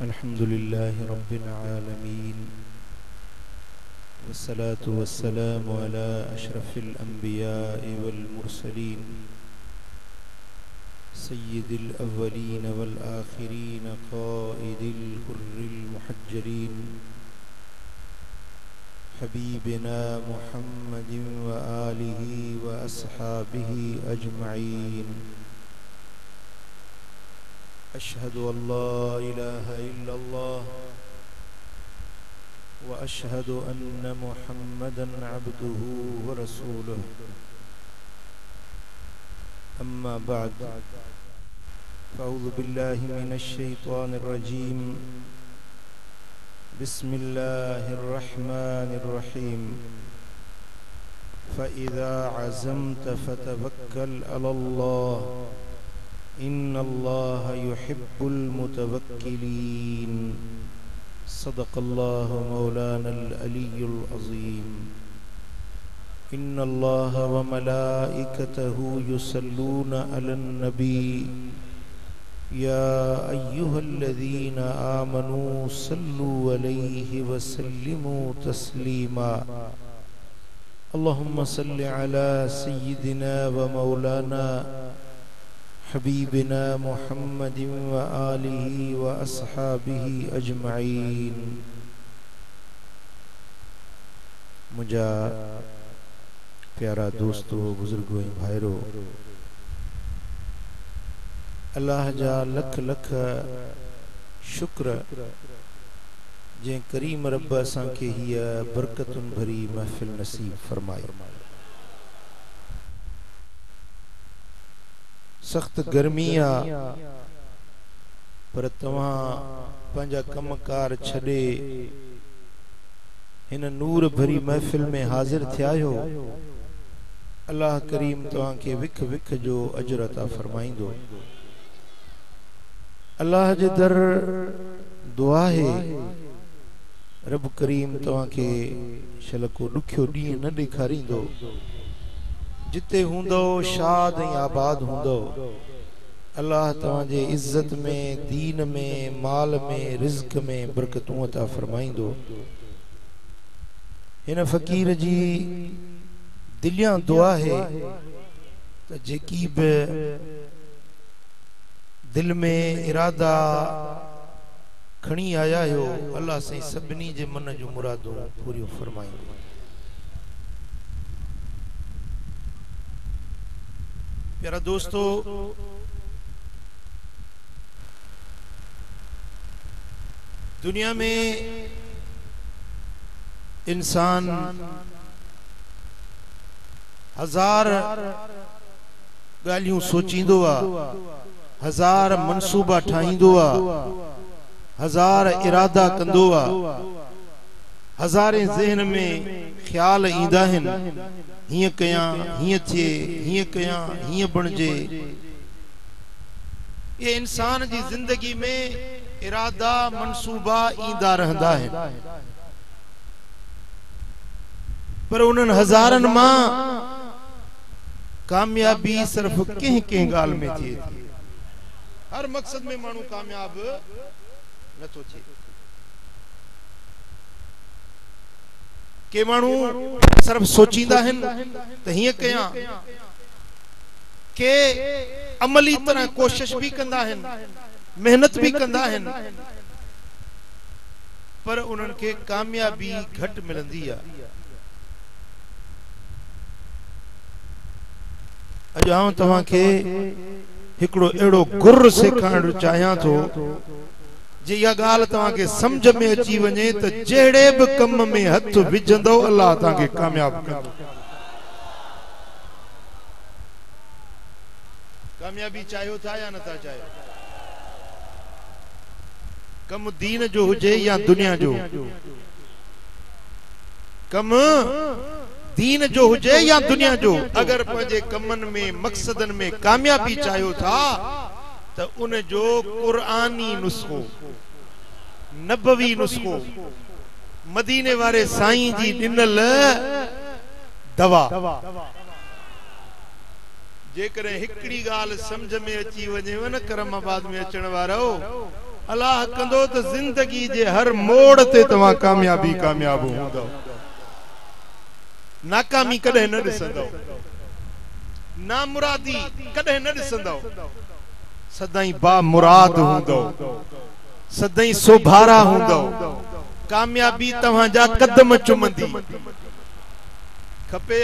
अल्हम्दुलिल्लाहि रब्बिल आलमीन वस्सलातु वस्सलामु अला अशरफिल अंबिया'i वल मुरसलीन सय्यिदिल अव्वलीन वल आखिरीन क़ाइदिल हुर्रिल मुहज्जरीन हबीबिना मुहम्मदिन व आलिहि व अस्हाबिहि अजमईन। अशहदु अल्ला इलाहा इल्लल्लाह व अशहदु अन्न मुहम्मदन अब्दुहु व रसूलुहु। अम्मा बाद फ़अऊज़ु बिल्लाहि मिनश शैतानिर रजीम। बिस्मिल्लाहिर रहमानिर रहीम। फ़इज़ा अज़म्त फ़तवक्कल अलल्लाह इन्नल्लाह युहिब्बुल मुतवक्किलीन। सदक़ल्लाहु मौलानल अलियुल अज़ीम। इन्नल्लाह व मलाइकतहु युसल्लूना अलन नबी या अय्युहल्लज़ीना आमनू सल्लु अलैहि व सल्लिमू तस्लीमा। अल्लाहुम्मा सल्लि अला सय्यिदिना व मौलाना हबीबिना मुहम्मदिन व आलिहि व अस्हाबिहि अजमईन। मुझा प्यारा दोस्तों, बुजुर्गों, भाइरों, अल्लाह जा लख लख शुक्र जे करीम रब असां खे हीअ बरकतुन भरी महफ़िल नसीब फरमाई। सख्त गर्मी आ, पर तव्हां पंहिंजा कमकार छॾे हिन नूर भरी महफ़िल में हाज़िर थिया आहियो। अल्लाह करीम तव्हां खे विख विख जो अजर अता फरमाईंदो। अल्लाह जे दर दुआ है रब करीम तव्हां खे शल को ॾुखियो ॾींहुं न ॾेखारींदो। जिते हूंदो शाद ऐं आबाद हूंदो। अल्लाह तव्हां जे इज़्ज़त में, दीन में, माल में, रिज़्क में बरकतूं अता फरमाईंदो। हिन फ़कीर जी दिलियां दुआ है त जेकी बि दिल में इरादा खणी आया आहियो, अल्लाह साईं सभिनी जे मन जूं मुरादूं पूरियूं फरमाईंदो। प्यारा दोस्तों, दुनिया में इंसान हजार गालियों सोचींदो आ, हजार मनसूबा ठाहींदो आ, हजार इरादा कंदो आ, हजारे ज़हन में ख्याल ईंदा आहिनि। हिय कयां, हिय थिए, हिय कयां, हिय बणजे। ये इंसान जी जिंदगी में इरादा मनसूबा ईंदा रहंदा आहिनि, पर उन्हनि हज़ारनि मां कामयाबी सिर्फ कंहिं कंहिं ॻाल्हि में थिए थी। हर मक़सद में माण्हू कामयाब नथो थिए। के माण्हू सिर्फ सोचींदा आहिनि त हीअं कयां, के अमली तरह कोशिश भी कंदा आहिनि, मेहनत भी कंदा आहिनि, पर उन्हनि खे कामयाबी घटि मिलंदी आहे। अॼु आउं तव्हां खे हिकिड़ो अहिड़ो गुर सेखारणु चाहियां थो जे इहा ॻाल्हि तव्हां खे सम्झ में अची वञे त जहिड़े बि कम में हथ विझंदो अल्लाह तव्हां खे कामयाब कंदो। कामयाबी चाहियो था या नथा चाहियो? कम दीन जो हुजे या दुनिया जो? कम दीन जो हुजे या दुनिया जो? अगर पंहिंजे कमन में, मक़सदन में कामयाबी चाहियो था त उन जो कुरानी नुस्खो, नबवी नुस्खो, मदीने वारे साईं जी ॾिनल दवा। जेकरे हिकड़ी गाल समझ में अची वने न करमाबाद में अचण वारो अल्लाह कंदो तो जिंदगी जे हर मोड़ ते तवा कामयाबी कामयाब होंदो नाकामी कदे न दिसंदो ना मुरादी कदे न दिसंदो सदाई बा मुराद होंदो सदाई सोभारा होंदो कामयाबी तवा जा कदम चुमंदी खपे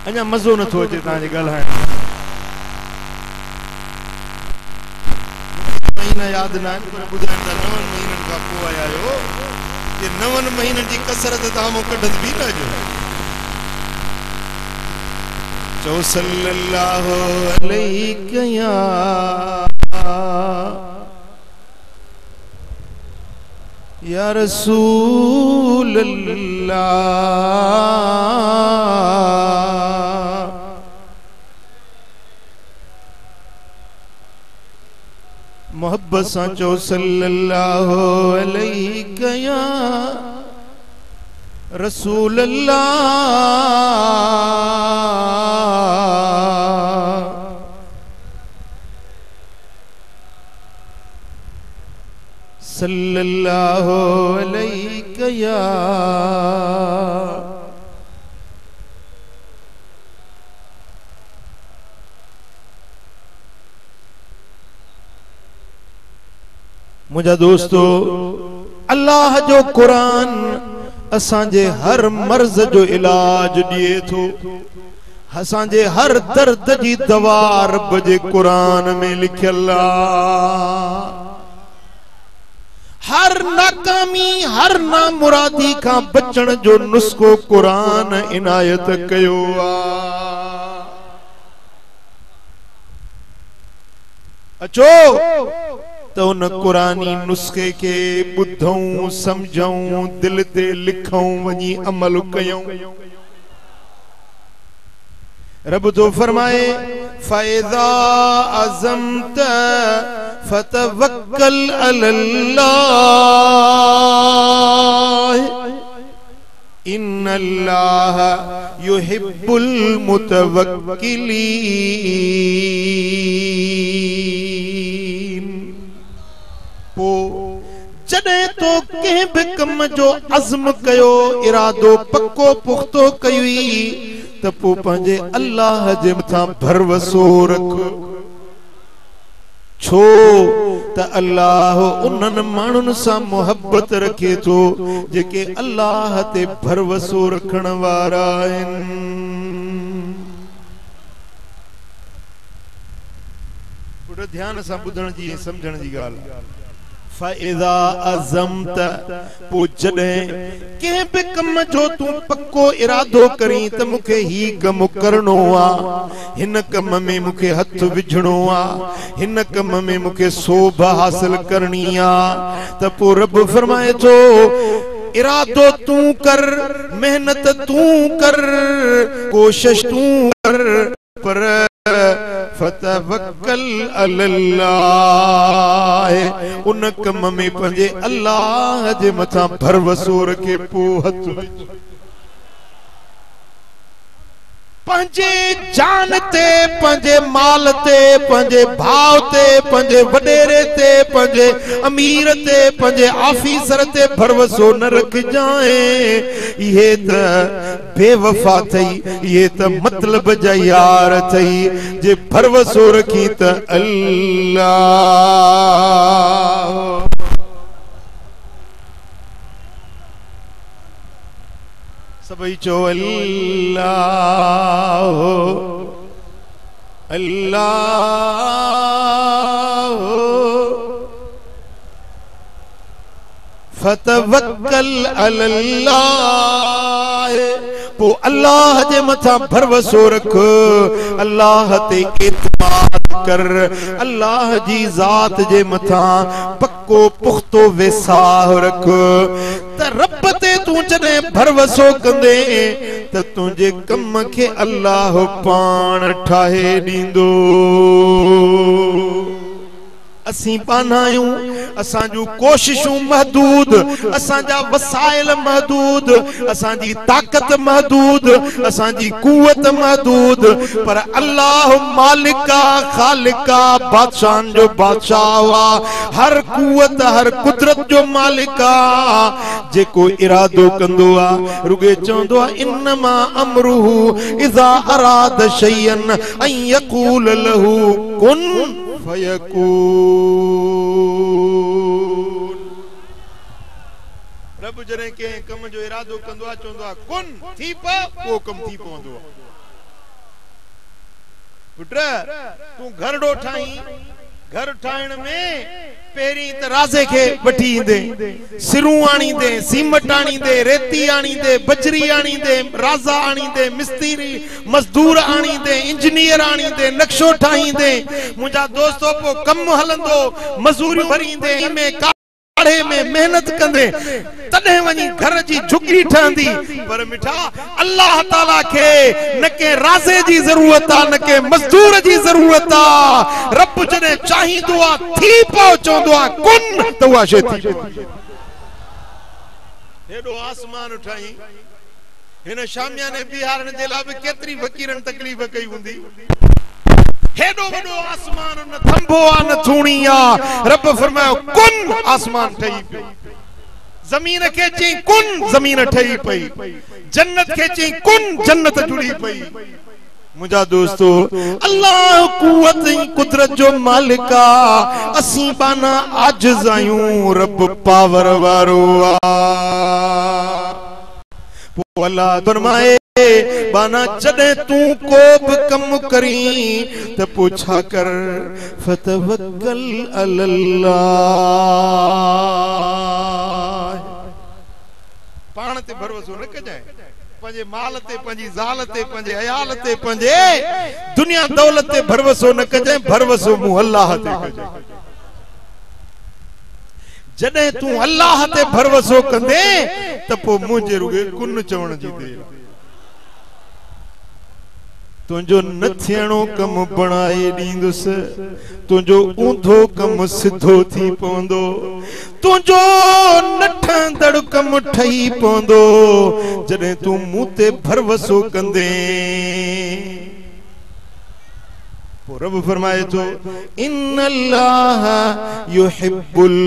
अञा मज़ो न थो अचे तव्हांजे ॻाल्हाइण महीना यादि न आहिनि पर ॿुधाइण था 9 महीननि खां पोइ आया आहियो कि 9 महीननि जी कसरत तव्हां मूं कढंद बि न अॼु चओ सल्लल्लाहु अलैहि या रसूल अल्लाह मोहब्बत सां चओ सल्लल्लाहु अलैहि या रसूल अल्लाह सल्लल्लाहु अलैहि या मुझा दोस्तों अल्लाह जो कुरान असांजे हर मर्ज जो इलाज दिए थो असांजे हर दर्द जी दवा रब जे कुरान में लिखियल हर नाकामी हर नामुरादी का बचण जो नुस्खो कुरान इनायत कयो अचो तो उन कुरानी नुस्खे के बुद्धऊं समझऊं दिल ते लिखऊं वनी अमल कयूं रब तो फरमाए फ़इज़ा अज़मत फ़तवक्कल अलल्लाह इन्नल्लाह युहिब्बुल मुतवक्किलीन जडे तो के भी कम जो अज़्म कयो इरादो पक्को पुख्तो कई त पो पंहिंजे अल्लाह जे मथां भरवसो रख छो त अल्लाह उन्हनि माण्हुनि सां मोहब्बत रखे थो जेके अल्लाह ते भरवसो रखण वारा आहिनि पुट ध्यान सां ॿुधण जी समझण जी ॻाल्हि फ़इज़ा अज़मत पो जडे के भी कम जो तू पक्को इरादो करी त मुखे ही कम करनो आ हिन कम में मुखे हथ विझणो आ हिन कम में मुखे शोभा हासिल करनी आ त पो रब फरमाए थो इरादो तू कर मेहनत तू कर कोशिश तू कर पर फतवक्कल अलल्लाह उन कम में पंहिंजे अल्लाह जे मथां भरवसो रखे पो हथ पंहिंजे जान ते पंहिंजे माल ते पंहिंजे भाव ते पंहिंजे वडेरे ते पंहिंजे अमीर ते पंहिंजे ऑफिसर ते भरवसो न रखजाए ये त बेवफा थई ये त मतलब जा यार थई जे भरवसो रखी त अल्लाह सबई चो अल्लाह अल्लाह फतवक्कल अलल्लाह पो अल्लाह जे मथा भरवसो रख अल्लाह ते एतमाद कर अल्लाह जी जात जे मथा पक्को पुख्तो वेसाह रख त रब ते तू जने भरवसो कंदे त तुझे कम के अल्लाह पान ठाहे दींदो असी पानायूं असांजूं कोशिशूं महदूद, असांजा वसाइल महदूद, असांजी ताकत महदूद, असांजी कुवत महदूद, पर अल्लाह मालिका खालिका बादशाहन जो बादशाह हुआ, हर कुवत हर कुदरत जो मालिका, जेको इरादो कंदो आ रुगे चवंदो आ इन्नमा अमरुहु इज़ा अराद शयन अन यक़ूल लहू कुन फयकून। रब जरे के कम जो इरादो कंदो आ चवंदो आ कुन थी प वो कम थी पवंदो आ। पुट तू घर डो ठाई, घर ठाइण में पेरी त राज़े खे वठी ईंदे, सिरूं आणींदे, सीमट आणींदे, रेती आणींदे, बजरी आणींदे, राज़ा आणींदे, मिस्त्री मजदूर आणींदे, इंजीनियर आणींदे, नक्शो ठाहींदे, मुंहिंजा दोस्तो पो कम हलंदो, मजूरियूं भरींदे, में काढ़े में मेहनत कंदे, तॾहिं वञी घर जी झुगी ठहंदी। पर मिठा अल्लाह ताला के न के राज़े जी ज़रूरत आ, न के मजदूर जी ज़रूरत आ। रब जॾहिं चाहींदो आ थी पहुचंदो आ कुन त उहा शइ थी। हेॾो आसमान ठाही, हिन शामियाने बिहारण जे लाइ बि केतिरी फ़कीरनि तकलीफ़ कई हूंदी। हेॾो वॾो आसमान न थंभो आ न थूणी आ, रब फरमायो कुन आसमान ठही पियो, ज़मीन खे चई कुन ज़मीन ठही पई, जन्नत खे चई कुन जन्नत जुड़ी पई। मुंहिंजा दोस्तो अल्लाह कुवत ऐं कुदरत जो मालिक आ, असीं बाना आजिज़ आहियूं, रब पावर वारो आ। पोइ अल्लाह फरमाए बाना जॾहिं तूं को बि कम करी त पोइ छा कर, फतवक्कल अलल्लाह, पाण ते भरोसो न कजाए, पंहिंजे माल ते, पंहिंजी ज़ाल ते, पंहिंजे अयाल ते, पंहिंजे दुनिया दौलत ते भरोसो न कजाए, भरोसो मूं अल्लाह ते कजाए। जॾहिं तूं अल्लाह ते भरोसो कंदे त पोइ मुंहिंजे रुगे कुन चवण जी देर। तुंहिंजो न थियणो कम बणाए ॾींदुसि, तुंहिंजो ऊंधो कम सिधो थी पवंदो, तुंहिंजो न ठहंदड़ कम ठही पवंदो जॾहिं तूं मूं ते भरोसो कंदे। रब फरमाए तो इन्नल्लाह युहिब्बुल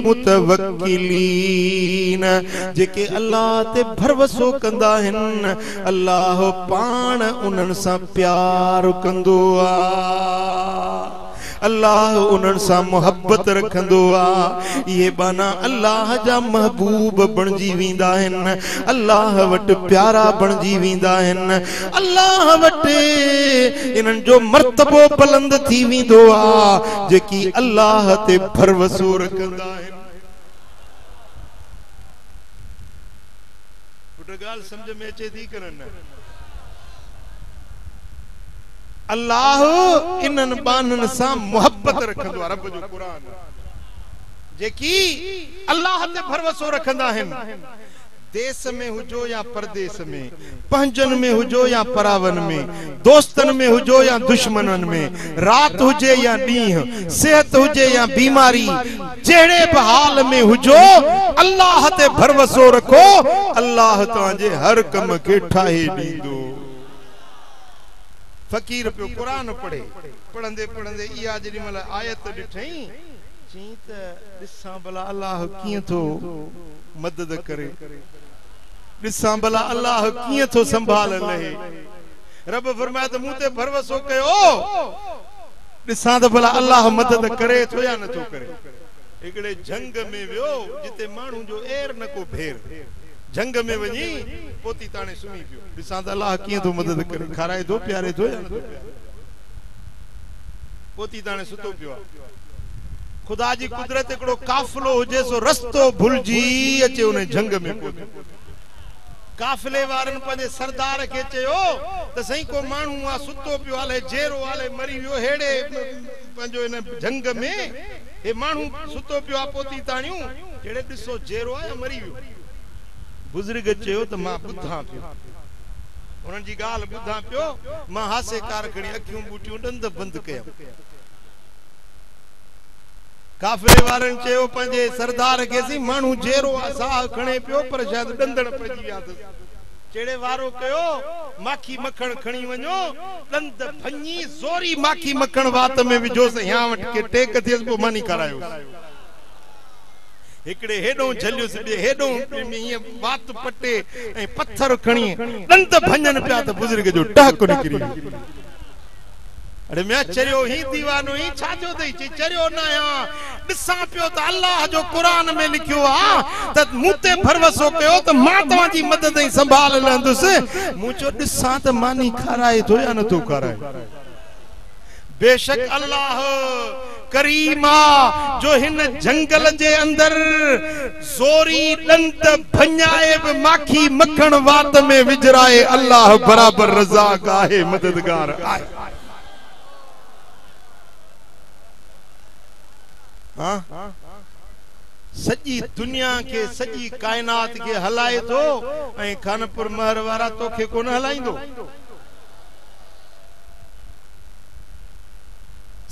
मुतवक्किलीन, जेके अल्लाह ते भरोसो कंदा आहिनि अल्लाह पाण उन्हनि सां प्यार कंदो आ, अल्लाह उन्हनि सां मोहब्बत रखंदो आ। ये बाना अल्लाह जा महबूब बणजी वेंदा आहिनि, अल्लाह वटि प्यारा बणजी वेंदा आहिनि, अल्लाह वटि इन्हनि जो मर्तबो बुलंद थी वेंदो आ जेकी अल्लाह ते भरोसो रखंदा आहिनि। पुट ॻाल्हि सम्झ में अचे थी करनि, अल्लाह इन्हनि बाननि सां मोहब्बत रखंदो आहे। रब जो क़ुरान जेकी अल्लाह ते भरोसो रखंदा आहिनि, देश में हुजो या परदेश में, पंहिंजनि में हुजो या परावन में, दोस्तनि में हुजो या दुश्मननि में, रात हुजे या ॾींहुं, सेहत हुजे या बीमारी, जहिड़े बि हाल में हुजो अल्लाह ते भरोसो रखो, अल्लाह तव्हांजे हर कम खे ठाहे ॾींदो। फकीर पियो कुरान पढ़े, पढ़ंदे पढ़ंदे इहा जेॾी महिल आयत ॾिठई चई त ॾिसां भला अल्लाह कीअं थो मदद करे, ॾिसां भला अल्लाह कीअं थो संभाल लहे। रब फरमाए त मूं ते भरोसो कयो, ॾिसां त भला अल्लाह मदद करे थो या नथो करे। हिकिड़े जंग में वियो जिते माण्हू जो एर न को भेर, जंग में वञी पोती ताणे सुम्ही पियो, ॾिसां त अल्लाह कीअं थो मदद करे, खाराए थो प्यारे थो या नथो प्यारे। पोती ताणे सुतो पियो आहे। खुदा जी कुदरत हिकिड़ो काफ़िलो हुजे सो रस्तो भुलिजी अचे उन जंग में पहुतो। काफ़िले वारनि पंहिंजे सरदार खे चयो त साईं को माण्हू आहे सुतो पियो हले, जेरो हले मरी वियो, हेड़े पंहिंजो इन जंग में हे माण्हू सुतो पियो आहे पोती ताणियूं, जहिड़े ॾिसो जेरो आहे मरी वियो। बुज़ुर्ग चयो त मां ॿुधां पियो, उन्हनि जी ॻाल्हि ॿुधां पियो, मां हासे कार खणी अखियूं ॿूटियूं ॾंद बंदि कया। काफिले वारन चयो पंजे सरदार के सी मानू जेरो असा खणे पियो पर शायद डंदड़ पजी विया चेड़े वारो कयो माखी मखण खणी वणो दंद भञी जोरी माखी मखण वात में विझोस या वट के टेक थियस पो मानी करायो एकड़े हेडो झलियोस बे हेडो में वात पटे ए पत्थर खणी दंद भञन पिया त बुजुर्ग जो टहक निकरी अरे मैं चरियो ही दीवानो ही छाजो दई चरियो ना या दिसा पियो त अल्लाह जो कुरान में लिखियो आ त मुते भरवसो कयो त मां तवा जी मदद ही संभाल लंदुस मुचो दिसा त मानी खराए तो या न तो कराए बेशक अल्लाह करीमा जो हिन जंगल जे अंदर जोरी दंत भञाए माखी मखण वात में विजराए अल्लाह बराबर रज़ाक आहे मददगार आहे सजी दुनिया के सजी कायनात के हलाए तो ऐं खानपुर महर वारा तोखे कोन हलाइंदो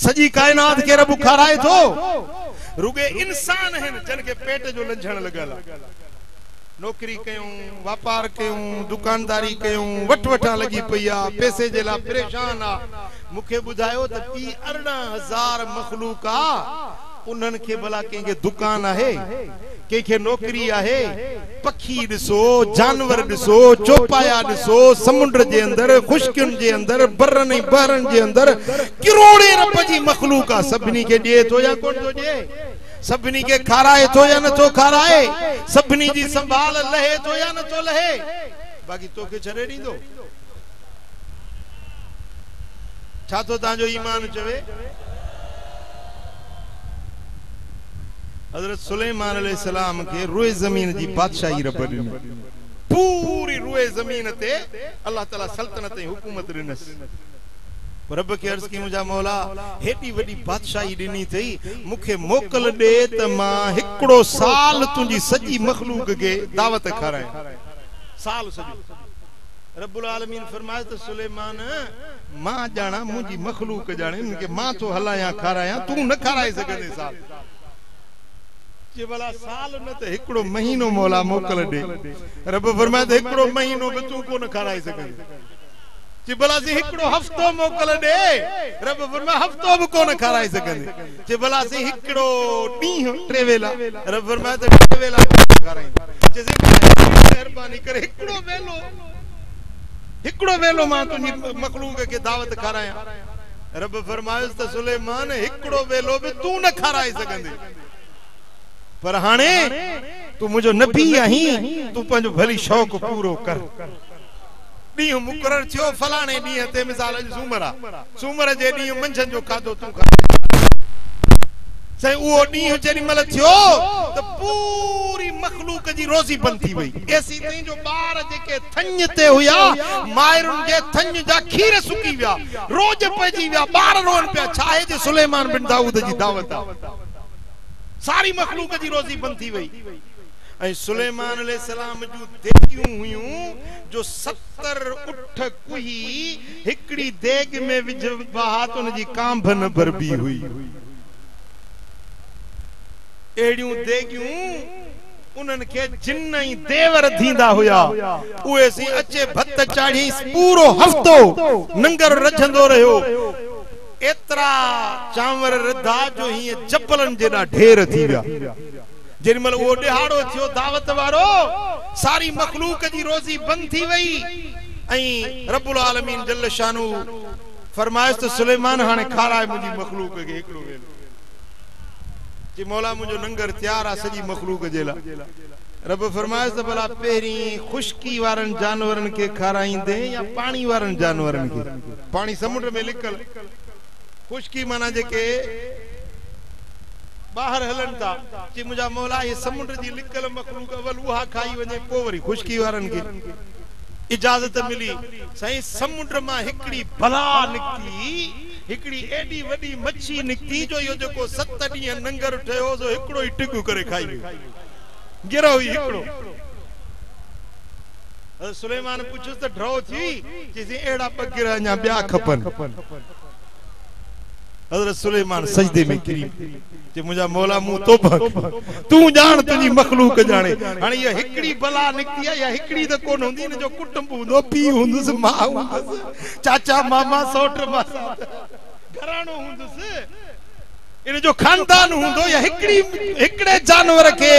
सजी कायनात के रब खाराए तो रुगे इंसान हैं जन के पेट जो लंझण लगल नौकरी कयूं व्यापार कयूं दुकानदारी कयूं वठवठा लगी पईया पैसे जे ला परेशान आ मुखे बुधायो त 18,000 मखलूक आ उन्हन के भला के दुकान आहे के नौकरी आहे पखी दिसो जानवर दिसो चौपाया दिसो समुद्र जे अंदर खुशकिन जे अंदर बरन ही बरन जे अंदर करोड़े रब जी मखलूक आ सबनी के दे तो या कोन तो दे सबनी के खाराए तो या न तो खाराए सबनी जी संभाल लहे तो या न तो लहे बाकी तो के छड़े दी दो छा तो ताजो ईमान चवे हजरत सुलेमान अलैहिस्सलाम के रोए जमीन जी बादशाही रब दी पूरी रोए जमीन ते अल्लाह ताला सल्तनत हुकूमत दिनस रब के अर्ज की मुजा मौला हेडी वडी बादशाही दिनी थई मुखे मोकल दे त मां हिकड़ो साल तुजी सजी मखलूक के दावत कराए साल सजी रब्बुल आलमीन फरमाए तो सुलेमान मां जाना मुजी मखलूक जाने उनके मां तो हलाया खाराया तू न खाराए सके साल जे भला साल न त हिकड़ो महीनो मौला मोकल दे रब फरमाए त हिकड़ो महीनो भी तू कोन खाराए सके जे भला से हिकड़ो हफ्तो मोकल दे रब फरमाए हफ्तो भी कोन खाराए सके जे भला से हिकड़ो डी ट्रेवेला रब फरमाए त ट्रेवेला खाराए जे से मेहरबानी करे हिकड़ो वेलो मां तुनी मखलूक के दावत खाराया रब फरमाए त सुलेमान हिकड़ो वेलो भी तू न खाराए सकंदे पर हाने तू मुझो नबी आही तू पंजो भली शौक पूरो कर डी मुकरर थियो फलाने डी ते मिसाल सूमर जे डी मंझन जो खादो तू खा सही वो डी जेडी मल थियो तो पूरी मखलूक जी रोजी बंद थी वई ऐसी नहीं जो बार जेके थन ते हुया मायरुन जे थन जा खीर सुकी विया रोज पजी विया बार रोन पे छाए जे सुलेमान बिन दाऊद जी दावत सारी मखलूक जी रोजी बंद थी वई ऐ सुलेमान अलैहिस्सलाम जो देगियूं हुयूं जो 70 उठ कुही हिकड़ी देग में विझ बहात उन जी कांभ न भरबी हुई एड़ियूं देगियूं उनन के जिन ही देवर थींदा हुया उए सी अचे भत चाढ़ी पूरो हफ्तो नंगर रजंदो रहियो एतरा चांवर रधा जो ही जबलन जेना ढेर थी विया जेमल वो दिहाड़ो थियो दावत वारो सारी मखलूक जी रोजी बंद थी वई ऐं रब्बुल आलमीन जल्ल शानु फरमाइश तो सुलेमान हाने खाराए मुजी मखलूक के एकड़ो वेलो जी मौला मुजो नंगर तैयार आ सजी मखलूक जेला रब फरमाइश तो भला पेरी खुशकी वारन जानवरन के खाराइंदे या पानी वारन जानवरन के पानी समुद्र में लिकल खुशकी माना जेके बाहर हलन था जी मुजा मौला ये समुद्र जी लिकल मखलूक अवल उहा खाई वने पो वरी खुशकी वारन के इजाजत मिली सही समुद्र मा हिकड़ी भला निकती हिकड़ी एडी वडी मच्छी निकती जो यो जको 7 डी नंगर ठयो जो हिकड़ो ही टिकू करे खाई गिरो ही हिकड़ो सुलेमान पूछो त ड्रो थी जिसे एड़ा पगिरा न्या ब्या खपन हज़रत सुलेमान सजदे में किरी जे मुझा मौला मुंह तोबा तू जान तुझी मखलूक जाने हाणे ये हिकड़ी बला निकती है या हिकड़ी तो कोन हुंदी न जो कुटुंब हुंदो पी हुंदुस मां हुंदुस चाचा मामा सौट मासा घराणो हुंदुस इन जो खानदान हुंदो या हिकड़े जानवर के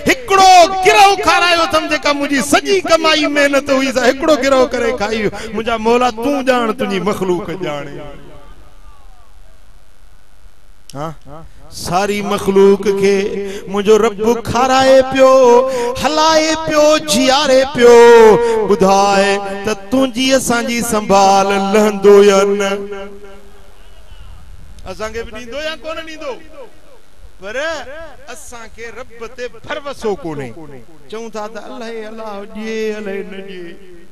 हिकड़ो गिरह खारायो थम जेका मुजी सजी कमाई मेहनत हुई सा हिकड़ो गिरह करे खाई मुझा मौला तू जान तुझी मखलूक जाने हाँ सारी मखलूक के मुझो रब खाराए पियो हलाए पियो जियारे पियो बुधाए त तुझी असांजी संभाल लहंदो या न असां के भी नींदो या कोन नींदो पर असां के रब ते भरवसो कोने चऊं था त अल्लाह अल्लाह जे अल्लाह न जे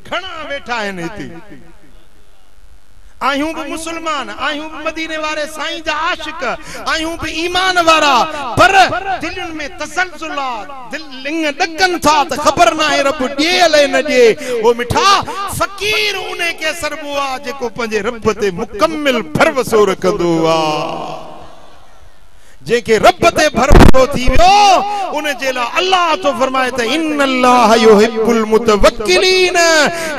घणा वेठा आहिनि हिते आयूं भी मुसलमान आयूं भी मदीने वाले साईं जा आशिक आयूं भी ईमान वारा पर दिलन में तसलसुला दिल लिंग डकन था त खबर ना है रब जे अले न जे ओ मिठा फकीर उने के सरबुआ जेको पंजे रब ते मुकम्मल भरवसो रखंदो आ जेके रब ते भरोसो थी वियो उन जेला अल्लाह तो फरमाए त इन्नल्लाह युहिब्बुल मुतवक्किलीन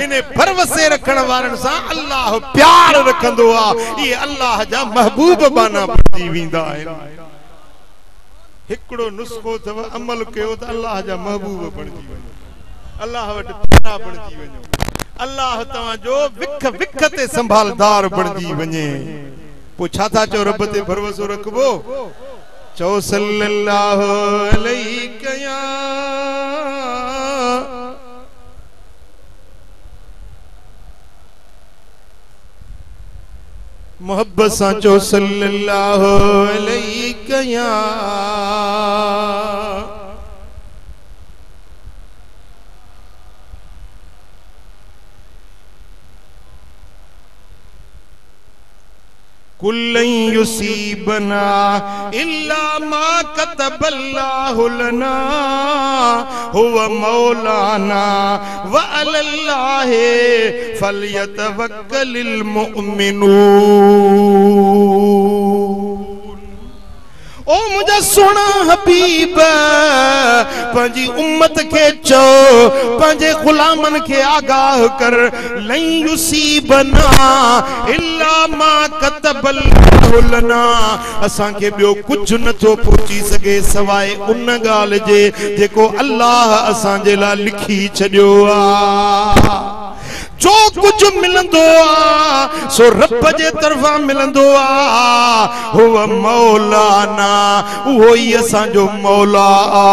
इने भरोसे रखण वारन सा अल्लाह प्यार रखंदो आ ये अल्लाह जा महबूब बाना बणजी विंदा आहिन हिकड़ो नुस्खो थव अमल कयो त अल्लाह जा महबूब बणजी वञो अल्लाह वट प्यारा बणजी वञो अल्लाह तवा जो विख विख ते संभालदार बणजी वञे पो छा था चो रब ते भरोसो रखबो चो सल्लल्लाहु अलैहि या मोहब्बत सा चो सल्लल्लाहु अलैहि या कुल्लन युसीबना इल्ला मा कतबल्लाहु लना हुवा मौलाना व अलल्लाहि फलयतवक्कलिल मुमिनून ओ मुझा सोना हबीब पंजी उम्मत के चो पंजे गुलामन के आगाह कर लन युसीबना इल्ला मा कतबल्लाहु लना असां के बियो कुछ न तो पहुंची सके सवाए उन गाल जे जेको अल्लाह असां जे ला लिखी छडियो आ जो कुछ मिलंदो आ सो रब जे तरफा मिलंदो आ हुवा मौलाना वो ही असां जो मौला आ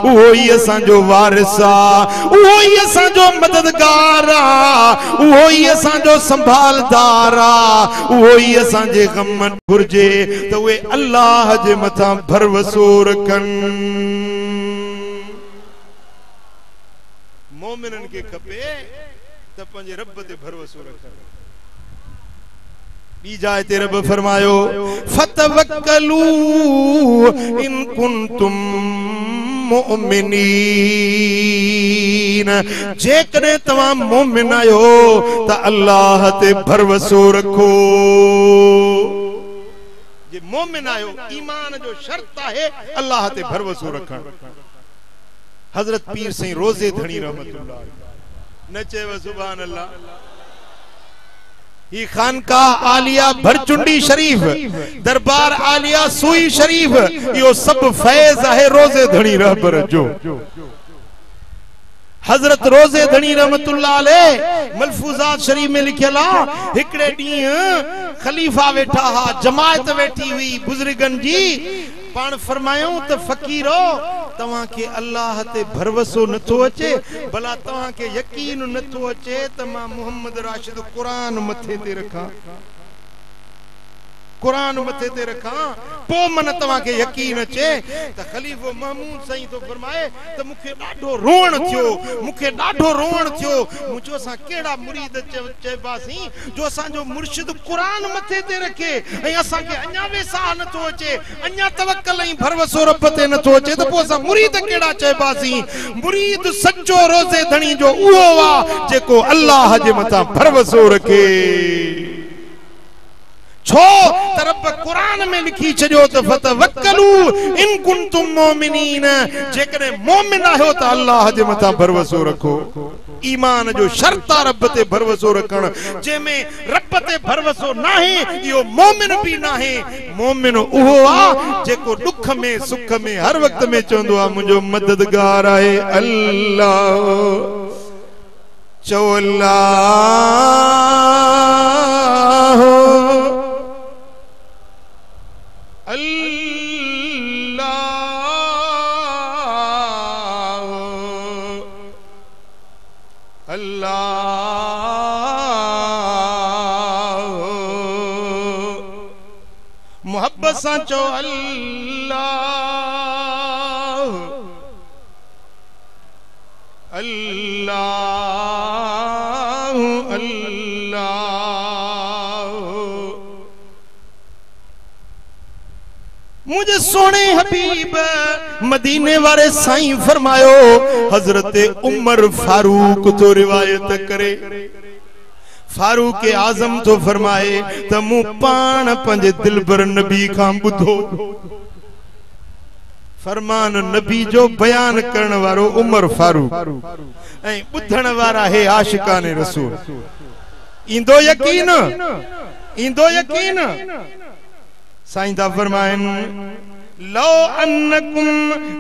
वो ही असां जो वारिस आ वो ही असां जो मददगार आ वो ही असां जो संभालदार आ वो ही असां जे गम घुरजे तो वे अल्लाह जे मथा भरवसो रखन मोमिनन के खपे त पंजे रब ते भरोसो रखन बी जाए ते रब फरमायो फतवक्कलू इन कुंतुम मुमिनीन जेकरे तवा मोमिन आयो त अल्लाह ते भरोसो रखो जे मोमिन आयो ईमान जो शर्त है अल्लाह ते भरोसो रखन हजरत पीर सईं रोजे धणी रहमतुल्लाह नचे व सुभान अल्लाह ये खानकाह आलिया भरचुंडी शरीफ दरबार आलिया सुई शरीफ यो सब फैज है रोजे धणी रहबर जो हजरत रोजे धणी रहमतुल्लाह अलैह मलफूजात शरीफ में लिखला हिकड़े डी खलीफा वेठा हा जमात वेठी हुई बुजुर्गन जी पान फरमायो त फकीरो तवा के अल्लाह ते भरोसो नथो अचे भला तवा के यकीन नथो अचे त मां मोहम्मद राशिद कुरान मथे ते रखा कुरान मथे ते रखा पो मन तवा के यकीन अचे त खलीफो महमूद सही तो फरमाए त मुखे डाढो रोण थियो मुझो सा केड़ा मुरीद चेबासी जो असा जो मुर्शिद कुरान मथे ते रखे ए असा के अन्या वेसा न तो अचे अन्या तवक्कल ही भरोसो रब ते न तो अचे त पो असा मुरीद केड़ा चेबासी मुरीद सच्चो रोजे धणी जो उहो वा जेको अल्लाह जे मथा भरोसो रखे छो त रब कुरान में लिखी छॾियो त फतवक्कलू इन कुंतुम मोमिनीन, जेकॾहिं मोमिन आहियो त अल्लाह जे मथां भरोसो रखो। ईमान जो शर्त आहे रब ते भरोसो रखण, जंहिंमें रब ते भरोसो नाहे इहो मोमिन बि नाहे। मोमिन उहो आहे जेको दुख में सुख में हर वक्त में चवंदो आहे मुंहिंजो मददगार आहे अल्लाह। चओ मोहब्बत सां चो अल्लाह अल्लाह अल्लाह। मुझे सोने हबीब मदीने वाले साईं फरमायो, हजरत उमर फारूक तो रिवायत करे, फारूक आजम तो फरमाए त मूं पाण पंहिंजे दिलबर नबी खां ॿुधो, फरमान नबी जो बयान करण वारो उमर फारूक ऐं ॿुधण वारा हे आशिकाने रसूल। ईंदो यकीन, ईंदो यकीन। साईं दा फरमाइन लो अन्नकुम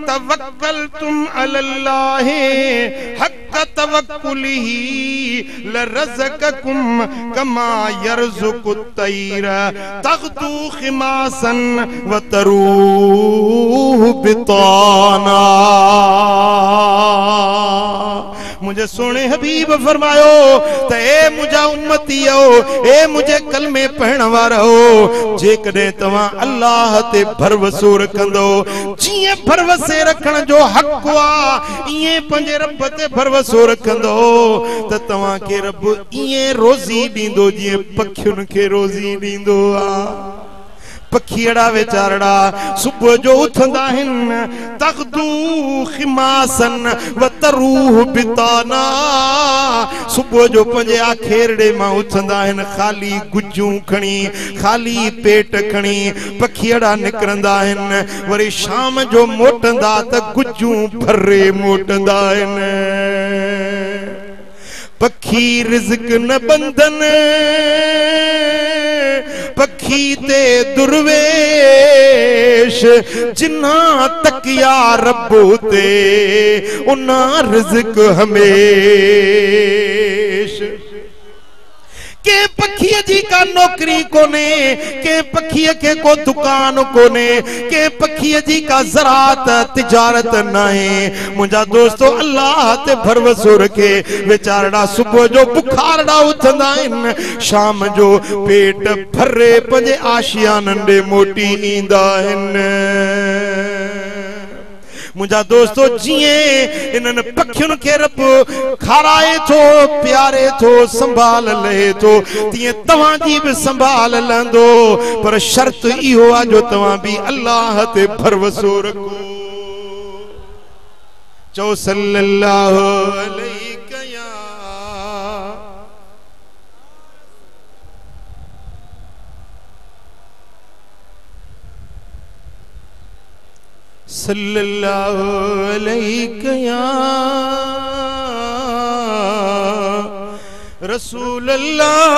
तवक्कलतुम अलल्लाहि हक़ तवक्कुलिही लरज़क़कुम कमा यरज़ुक़ु तैर तग़दू खिमासन व तरूह बिताना। मुझे सोने हबीब फरमायो त ए मुझा उम्मतीओ, ए मुझे कलमे पढ़ण वारो, जेकॾहिं तव्हां अल्लाह ते भरोसो रखंदो, जीअं भरोसे रखण जो हक़ आहे ईअं पंहिंजे रब ते भरोसो रखंदो त तव्हांखे रब ईअं रोज़ी ॾींदो जीअं पखियुनि खे रोज़ी ॾींदो आहे। पखीड़ा वेचारड़ा सुबह जो उथंदा आहिनि, तग़दू खिमासन व तरूह बिताना, सुबह जो पंहिंजे आखेरड़े मां उथंदा आहिनि खाली गुजूं खणी, खाली पेट खणी पखीड़ा निकिरंदा आहिनि, वरी शाम जो मोटंदा त गुजूं भरे मोटंदा आहिनि। पखी रिज़्क न बंधन, पखी ते दुर्वेश, जिन्ना तकिया रब ते उन्ना रिज़्क हमेश। के पखीअ जी का नौकरी कोने, के पखीअ के को दुकान कोने, के पखीअ जी का ज़रात तिजारत नाहे। मुंहिंजा दोस्तो अल्लाह ते भरोसो रखे वेचारड़ा सुबह जो बुखारड़ा उथंदा आहिनि, शाम जो पेट भरे पंहिंजे आशियाननि ॾे मोटी ईंदा आहिनि। मुझा दोस्तों जिए इन्हनि पखियुनि खे रब खाराए थो, प्यारे थो, संभाल ले थो, तीअं तव्हां जी बि संभाल लंदो, पर शर्त इहो आहे जो तव्हां बि अल्लाह ते भरोसो रखो। चओ सल्लल्लाहु अलैहि सल्लल्लाहु अलैहि या रसूल अल्लाह।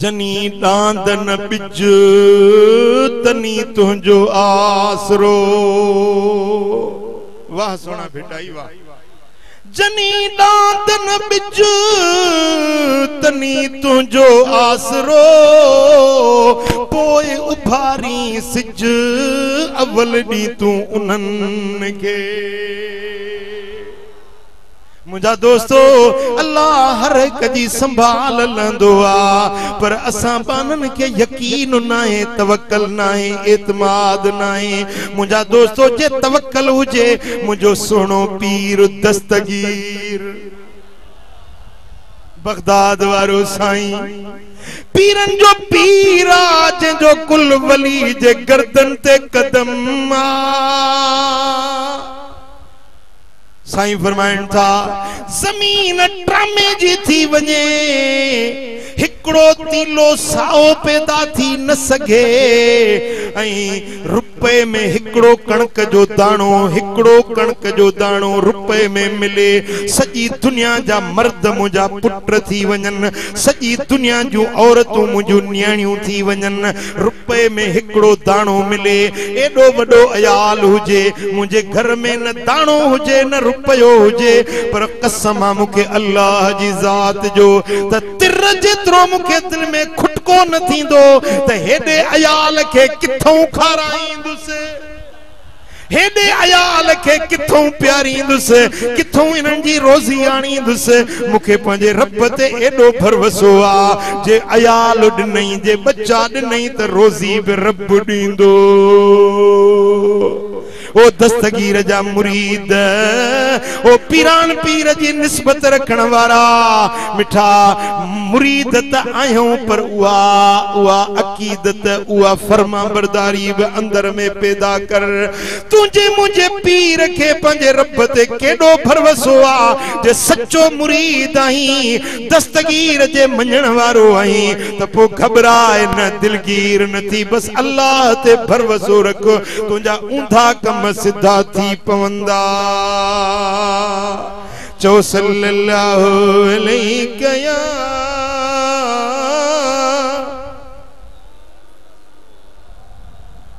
जनी डांद न बिज तनी तुंहिंजो आसरो। वाह सोना भेटाई वाह। जनी डांद न बिज तनी तुंहिंजो आसरो, पोइ उभारी सिज अवल ॾीं तूं उन्हनि खे। मुंहिंजा दोस्तो अल्लाह हर हिक जी संभाल लंदो आहे, पर असां बाननि खे यकीन नाहे, तवक्कल नाहे, एतमाद नाहे। मुंहिंजा दोस्तो जे तवक्कल हुजे, मुंहिंजो सुहिणो पीर दस्तगीर बगदाद वारो साईं पीरन जो पीरा जो कुल वली जे गर्दन ते कदम साईं फरमाइन था जमीन ट्रामे जी थी वने हिकड़ो तीलो साओ पैदा थी न सके रुपए में हिकड़ो कणक जो दाणो रुपए में मिले सजी दुनिया जा मर्द मुझा पुत्र थी वञन सजी दुनिया जो औरतूं मुझू न्याणियूं थी वञन रुपए में हिकड़ो दाणो मिले एडो वडो अयाल हुजे मुझे घर में न दाणो हुजे न रुपयो हुजे पर कसम मुखे अल्लाह जी ज़ात जो त तिर जेतिरो मुखे दिल में खुटको न थींदो त हेडे अयाल के किथों खाराईंदुसि हेडे अयाल के किथों प्यारींदुसि किथों इन्हनि जी रोज़ी आणींदुसि मुखे पंहिंजे रब ते एडो भरवसो आ जे अयाल ॾिनई जे बच्चा ॾिनई त रोज़ी बि रब ॾींदो ओ दस्तगीर जा मुरीद ओ पीरान पीर जी निस्बत रखण वारा मिठा मुरीद त आहियूं पर उहा अकीदत उहा फर्मा बरदारी बि अंदर में पैदा कर तुझे मुझे पीर के पंहिंजे रब ते केॾो भरवसो आ जे सच्चो मुरीद आहीं दस्तगीर जे मञण वारो आहीं त पोइ घबराए न दिलगीर न थी बस अल्लाह ते भरवसो रख तुंहिंजा ऊंधा कम सिद्धा थी पवंदा चो सल्लल्लाहु अलैहि या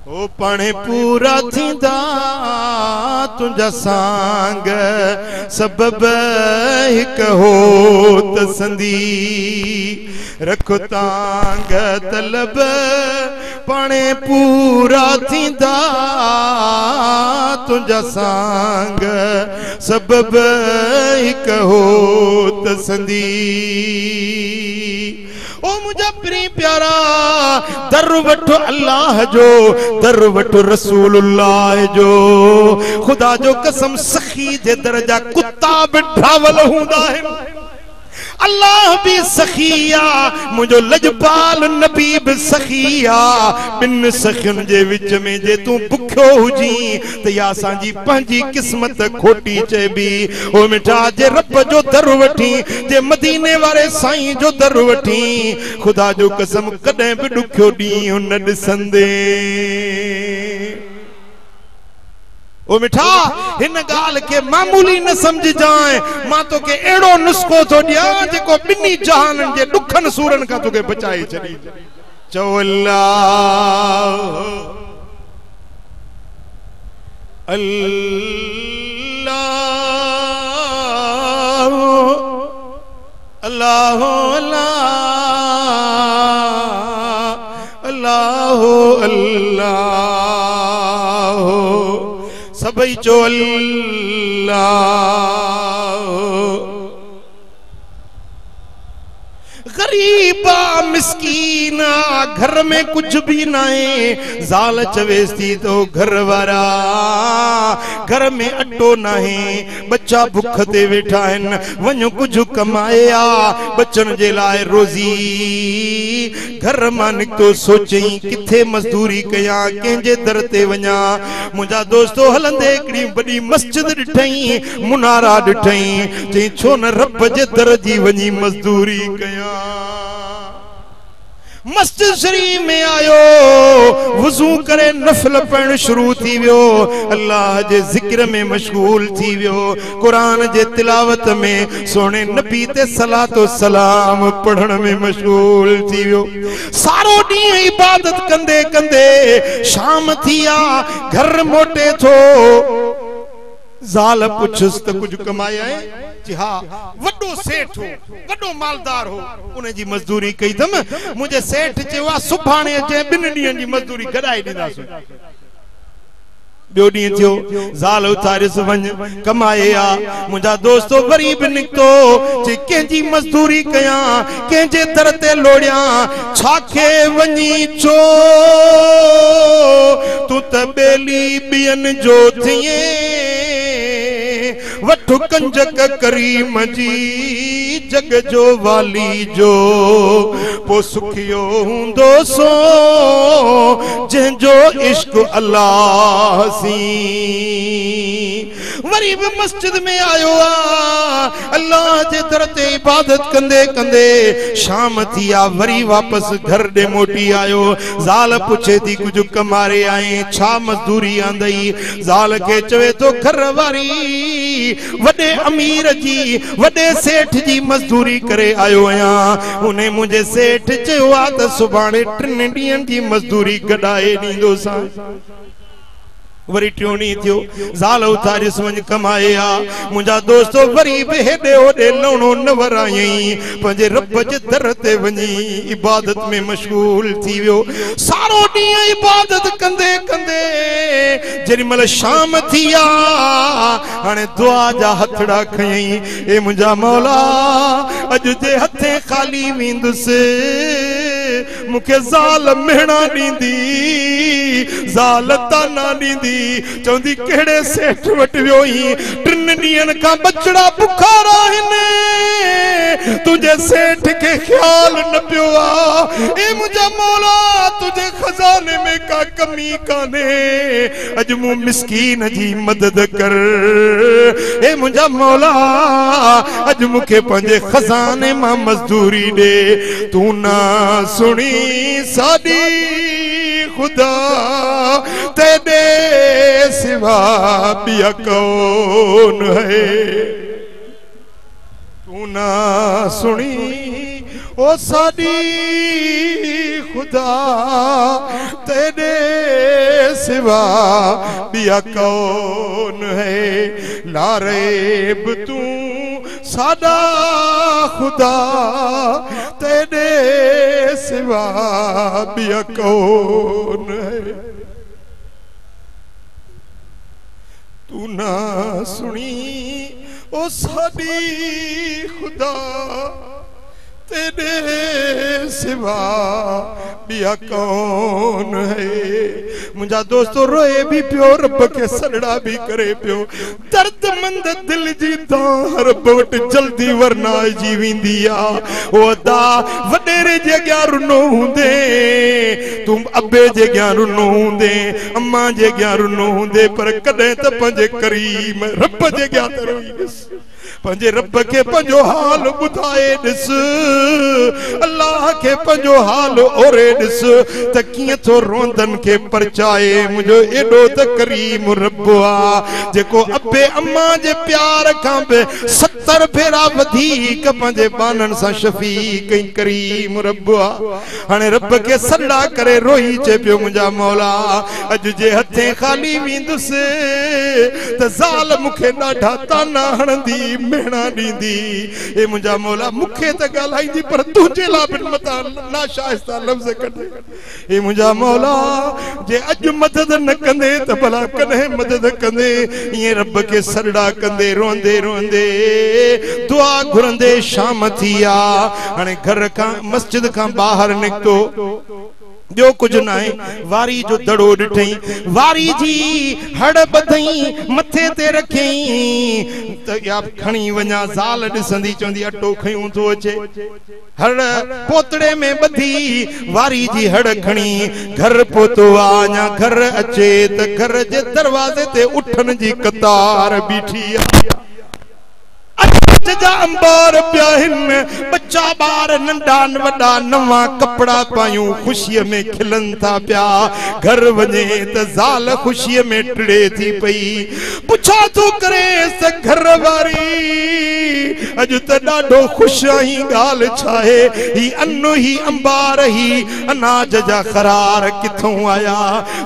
ओ पाणे पूरा थींदा तुंहिंजा सांग सबब हिक हो तसंदी रखो तांग तलब पाणे पूरा थींदा तुंहिंजा सांग सबब हिक हो तसंदी ओ मुझा प्री प्यारा दर वठो अल्लाह जो दर वठो रसूलुल्लाह जो खुदा जो कसम सखी जे दरजा कुत्ता भी ड्रावल हूंदा है अल्लाह भी सखिया मुझो लजपाल नबी भी सखिया बिन सखियन जे विच में जे तू भुखो हुजी त या सांजी पंजी किस्मत खोटी चेबी ओ मिठा जे रब जो दर वठी जे मदीने वाले साईं जो दर वठी खुदा जो कसम कदे भी दुखो डी न दिसंदे ओ मिठा हिन गाल के मामूली न समझ जाए मां तो के एड़ो नुस्खो तो दिया जेको बिन्नी जहानन जे दुखन सूरन का तो के बचाए चली चो अल्लाह अल्लाह अल्लाह अल्लाह सबई चो अल्लाह गरीबा मिस्कीना घर में कुछ भी नाहे ज़ाल चवेस थी तो घर वारा घर में अटो नाहे बच्चा भुख ते वेठा आहिनि वञो कुछ कमाया बच्चन जे लाइ रोज़ी घर मां निकतो सोचई किथे मजदूरी कया कंहिंजे दर ते वञा मुंहिंजा दोस्तो हलंदे हिकिड़ी वॾी मस्जिद ॾिठई मुनारा ॾिठई चई छो न रब जे दर जी वञी मजदूरी कया मस्जिद शरीफ में आयो वुजू करे नफल पढ़न शुरू थी वियो अल्लाह जे जिक्र में मशगूल थी वियो कुरान जे तिलावत में सोने नबी ते सलातो सलाम पढ़न में मशगूल थी वियो सारो डी इबादत कंदे कंदे शाम थिया घर मोटे थो ज़ाल पुछस त कुछ कमाया है जी हाँ वड्डो सेठ हो वड्डो मालदार हो उन जी मजदूरी कई दम मुझे सेठ चवा सुभाणे अचे 2 ॾींहंनि जी मजदूरी गॾाए ॾींदासीं ॿियो ॾींहुं थियो ज़ाल उथारिस वञ कमाए आ मुंहिंजा दोस्तो वरी बि निकितो चई कंहिंजी मजदूरी कयां कंहिंजे दर ते लोड़ियां छाखे वञी चो तूं त ॿेली ॿियनि जो थिए वठ कंजक करीम जी जग जो वाली जो पो सुखियो हुंदो सो जंहिंजो इश्क अल्लाह सी। वरी भी मस्जिद में आयो अल्लाह जे दर ते इबादत कंदे कंदे शाम थी आ, वरी वापस घर दे मोटी आयो। ज़ाल पुछे थी कुछ कमारे आए, छा मजदूरी आंदई? ज़ाल के चवे तो घर वारी वडे अमीर जी वडे सेठ जी मजदूरी करे आयो आया। उन्हें मुझे सेठ चयो आ त सुभाणे 3 ॾींहंनि जी मजदूरी गडाए दींदो सा। वरी ट्योनी थियो, ज़ाल उथारी वञ कमाए आ। मुंहिंजा दोस्तो वरी बि हेॾे होॾे लवणो न वरायई, पंहिंजे रब जे दर ते वञी इबादत में मशगूल थी वियो। सारो ॾींहुं इबादत कंदे कंदे जेॾी महिल शाम थी आ, हाणे दुआ जा हथड़ा खयई, ए मुंहिंजा मौला अॼु जे हथे ख़ाली वेंदुसि, मूंखे ज़ाल मेहणा ॾींदी, ज़ाल ताना ॾींदी। चवंदी कहिड़े सेठ वटि वियो ही, 3 ॾींहंनि खां बचड़ा बुखार आहिनि, तुंहिंजे सेठ खे ख्याल न पियो आ। ए मुंहिंजा मौला तुंहिंजे खज़ाने में का कमी कान्हे, अॼु मूं मिस्कीन जी मदद कर। ए मुंहिंजा मौला अॼु मूंखे पंहिंजे खज़ाने मां मजदूरी ॾे, तूं ना सुणी साडी खुदा तेरे सिवा बिया कौन है। तू ना सुनी ओ साडी खुदा तेरे सिवा बिया कौन है। लारेब तू सादा खुदा तेरे सिवा बिया कौन है। तू ना सुनी ओ साडी खुदा तेरे सिवा बिया कौन है। मुंहिंजा दोस्तो रोए भी पियो, रब के सड़ड़ा भी करे पियो। दर्द मंद दिल जी दां रब वटि जल्दी वरना जी वेंदी आ। ओ अदा वडेरे जे अॻियां रुनो हूंदे, तूं अबे जे अॻियां रुनो हूंदे, अम्मा जे अॻियां रुनो हूंदे, पर कॾहिं त पंहिंजे करीम रब जे अॻियां त रोई ॾिस, पंहिंजे रब के पंहिंजो हाल ॿुधाए ॾिस, अल्लाह के पंहिंजो हाल ओरे ॾिस त कीअं थो रोंदन खे परचाए। मुंहिंजो एॾो त करीम रब आ, जेको अबे अम्मा जे प्यार खां बि 70 भेरा वधीक पंहिंजे बाननि सां शफ़ीक ऐं करीम रब आ। हाणे रब के सॾा करे रोई चे पियो, मुंहिंजा मौला अॼु जे हथे ख़ाली वेंदुसि त ज़ाल मूंखे ॾाढा ताना हणंदी, मेहणा ॾींदी। ए मुंहिंजा मौला मूंखे त ॻाल्हाईंदी, पर तुंहिंजे लाइ बि मता नाशाइस्ता लफ़्ज़ कढे। ए मुंहिंजा मौला जे अॼु मदद न कंदे त भला कॾहिं मदद कंदे। ईअं रब के सॾा कंदे रोंदे रोंदे दुआ घुरंदे शाम थी आ। हाणे घर खां मस्जिद खां ॿाहिरि निकितो, ॿियो कुछ ना है। वारी जो दड़ो ॾिठई, वारी जी हड़ ॿधई, मथे ते रखई त या खणी वञा। ज़ाल ॾिसंदी चवंदी अटो खयूं थो अचे, हड़ पोतड़े में ॿधी वारी जी हड़ खणी घर पहुतो आ। अञा घर अचे त घर जे दरवाज़े ते उठन जी कतार बीठी आ। जा अंबार पिया हिन, बच्चा बार नंढा वॾा नवा कपड़ा पायूं ख़ुशीअ में खिलन था पिया। घर वञे त ज़ाल ख़ुशीअ में टिड़े थी पई। पुछा थो करे त घर वारी अॼु त ॾाढो ख़ुशि आहीं, ॻाल्हि छा आहे? ही अनु ही अंबार ही अनाज जा ख़रार किथों आया?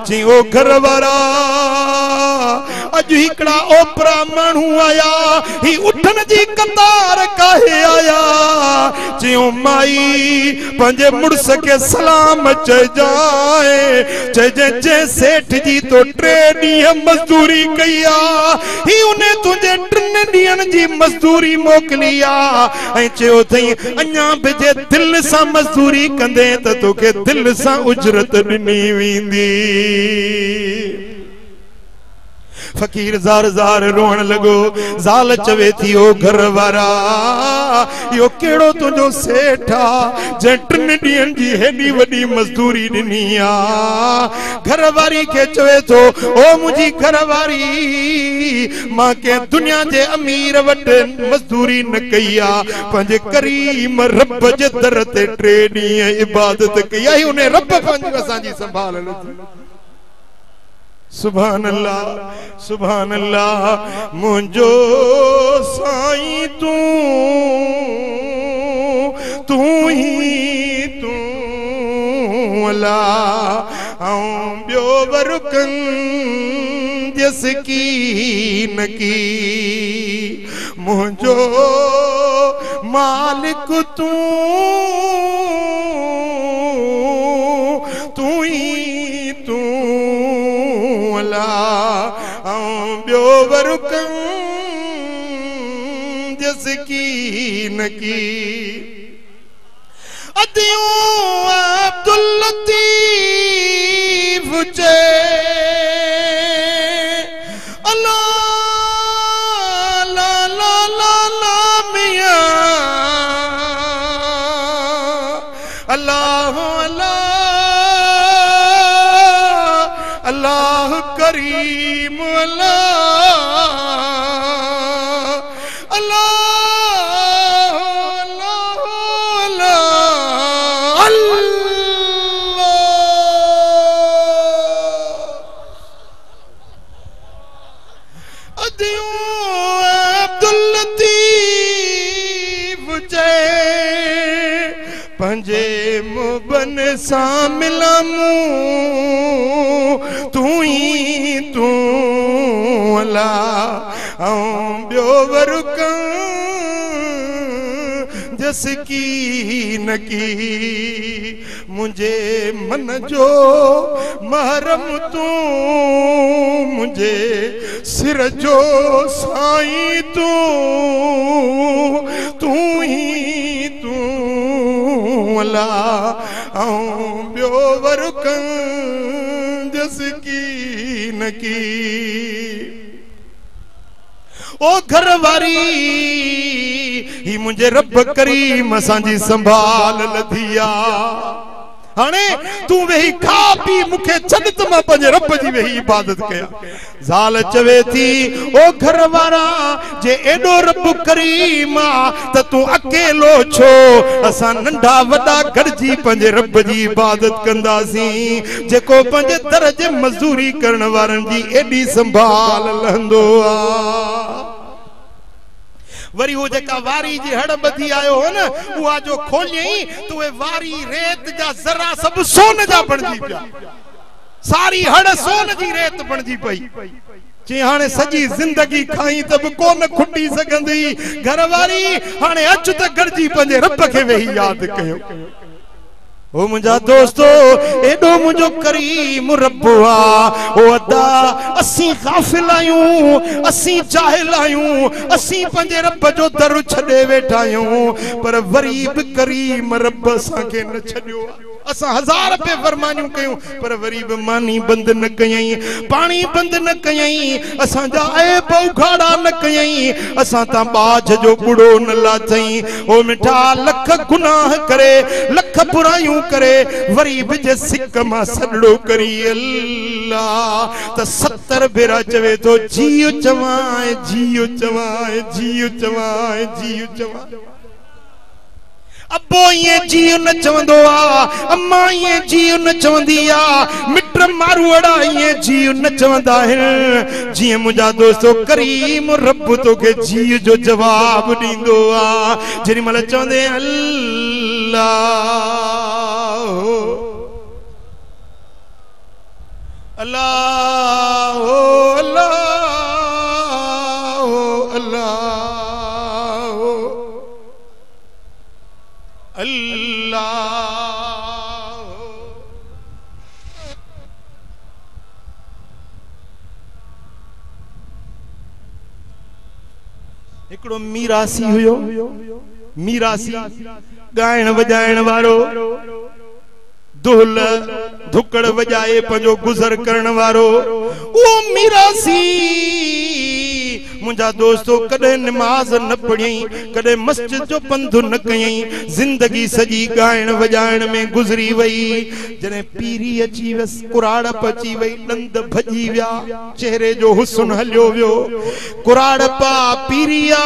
चई ओ घर वारा अॼु हिकिड़ा ओपरा माण्हू आया, ही उठन जी कतार काहे आया? चयो माई पंहिंजे मुड़स के सलाम चइजाए, चइजे जे सेठ जी तो 3 ॾींहं मजदूरी कई आ, ही उन तुंहिंजे 3 ॾींहंनि जी मजदूरी मोकिली आ। ऐं चयो अथई अञा बि जे दिलि सां मजदूरी कंदे त तोखे दिलि सां उजरत ॾिनी वेंदी। फकीर ज़ार ज़ार रोण लगो। ज़ाल चवे थी ओ घर वारा यो केड़ो तुझो सेठा जे 3 ॾींहंनि जी हेॾी वॾी मज़दूरी ॾिनी आ। घरवारी के चवे तो ओ मुझी घरवारी मां के दुनिया जे अमीर वटि मजदूरी न कई आ, पंहिंजे करीम रब जे दर ते 3 ॾींहं इबादत कई आई, उन रब पंहिंजी असांजी संभाल लथी। सुभान अल्लाह सुभान अल्लाह। मुंहिंजो साईं तू ही तू अल्लाह ऐं ॿियो वरुकन जस की न की। मुंहिंजो मालिक तू ही तू अल्लाह ऐं ॿियो वरुकन जस की न की। अदियूं अब्दुल लतीफ चए अल्लाह ला ला ला ला मियां अल्लाह अल्लाह अल्लाह करीम अल्लाह अल्लाह पंजे मुबन सा मिलामू तू ही तू अल्लाह ऐं ॿियो वरुकं जस की न की। मुझे मन जो महरम तू मुझे सिर जो साईं तू ही तू अल्लाह ऐं ॿियो वरुकं जस की न की। ओ घरवारी ही मुझे रब करीम असांजी संभाल लथी आ। हाणे तू वेही खा पी मुखे छॾ त मां पंहिंजे रब जी वेही इबादत कयां। ज़ाल चवे थी ओ घरवारा जे एॾो रब करीम आ त तू अकेलो छो, असां नंढा वॾा गॾिजी पंहिंजे रब जी इबादत कंदासीं जेको पंहिंजे दर जे मज़दूरी करण वारनि जी एॾी संभाल लहंदो आ। वरी वो जेका वारी जी हड़ बधी आयो हो न उहा जो खोलियई तो वे वारी रेत जा जरा सब सोन जा बणजी पिया। सारी हड़ सोन जी रेत बणजी पई। जे हाणे सजी जिंदगी खाई त बि कोन खुटी सघंदी। घरवारी हाणे अच त गॾिजी पंहिंजे रब खे वेही यादि कयो। ओ मुंहिंजा दोस्तो एॾो मुंहिंजो करीम रब आ। ओ अदा असीं गाफ़िल आहियूं, असीं जाहिल आहियूं, असीं पंहिंजे रब जो दर छॾे वेठा आहियूं, पर वरी बि करीम रब असांखे न छॾियो। असां 1000 रुपए फरमानियूं कयूं पर वरी बि मानी बंद न कयई, पानी बंद न कयई, असांजा ऐब उघाड़ा न कयई, असां तां बाझ जो बुड़ो न लाथई। ओ मिठा लख गुनाह करे लख बुराइयूं करे वरी बि जे सिक मां सॾड़ो करी अल्लाह त 70 भेरा चवे तो जियो चवाए जियो चवाए जियो चवाए जियो चवाए। अबो ये जियो न चवंदो आ, अम्मा ये जियो न चवंदी आ, मिट मारुअड़ा ये जियो न चवंदा आहिनि। जीअं मुंहिंजा दोस्तो करीम रब तोखे जियो जो जवाब ॾींदो आ जेॾी महिल चवंदे अल्लाह अल्लाह अल्लाह अल्लाह अल्लाह। हिकिड़ो मीरासी हुयो, मीरासी ॻाइण वॼाइण वारो दुहल धुकड़ वजाए पंजो गुजर करण वारो ओ मीरासी मुझा दोस्तों कदे नमाज न पढ़ी कदे मस्जिद जो पंधु न कई जिंदगी सजी गायण वजायण में गुजरी वई जने पीरी अची वस कुराड़ पची वई दंद भजी व्या चेहरे जो हुस्न हलियो व्यो कुराड़ पा पीरिया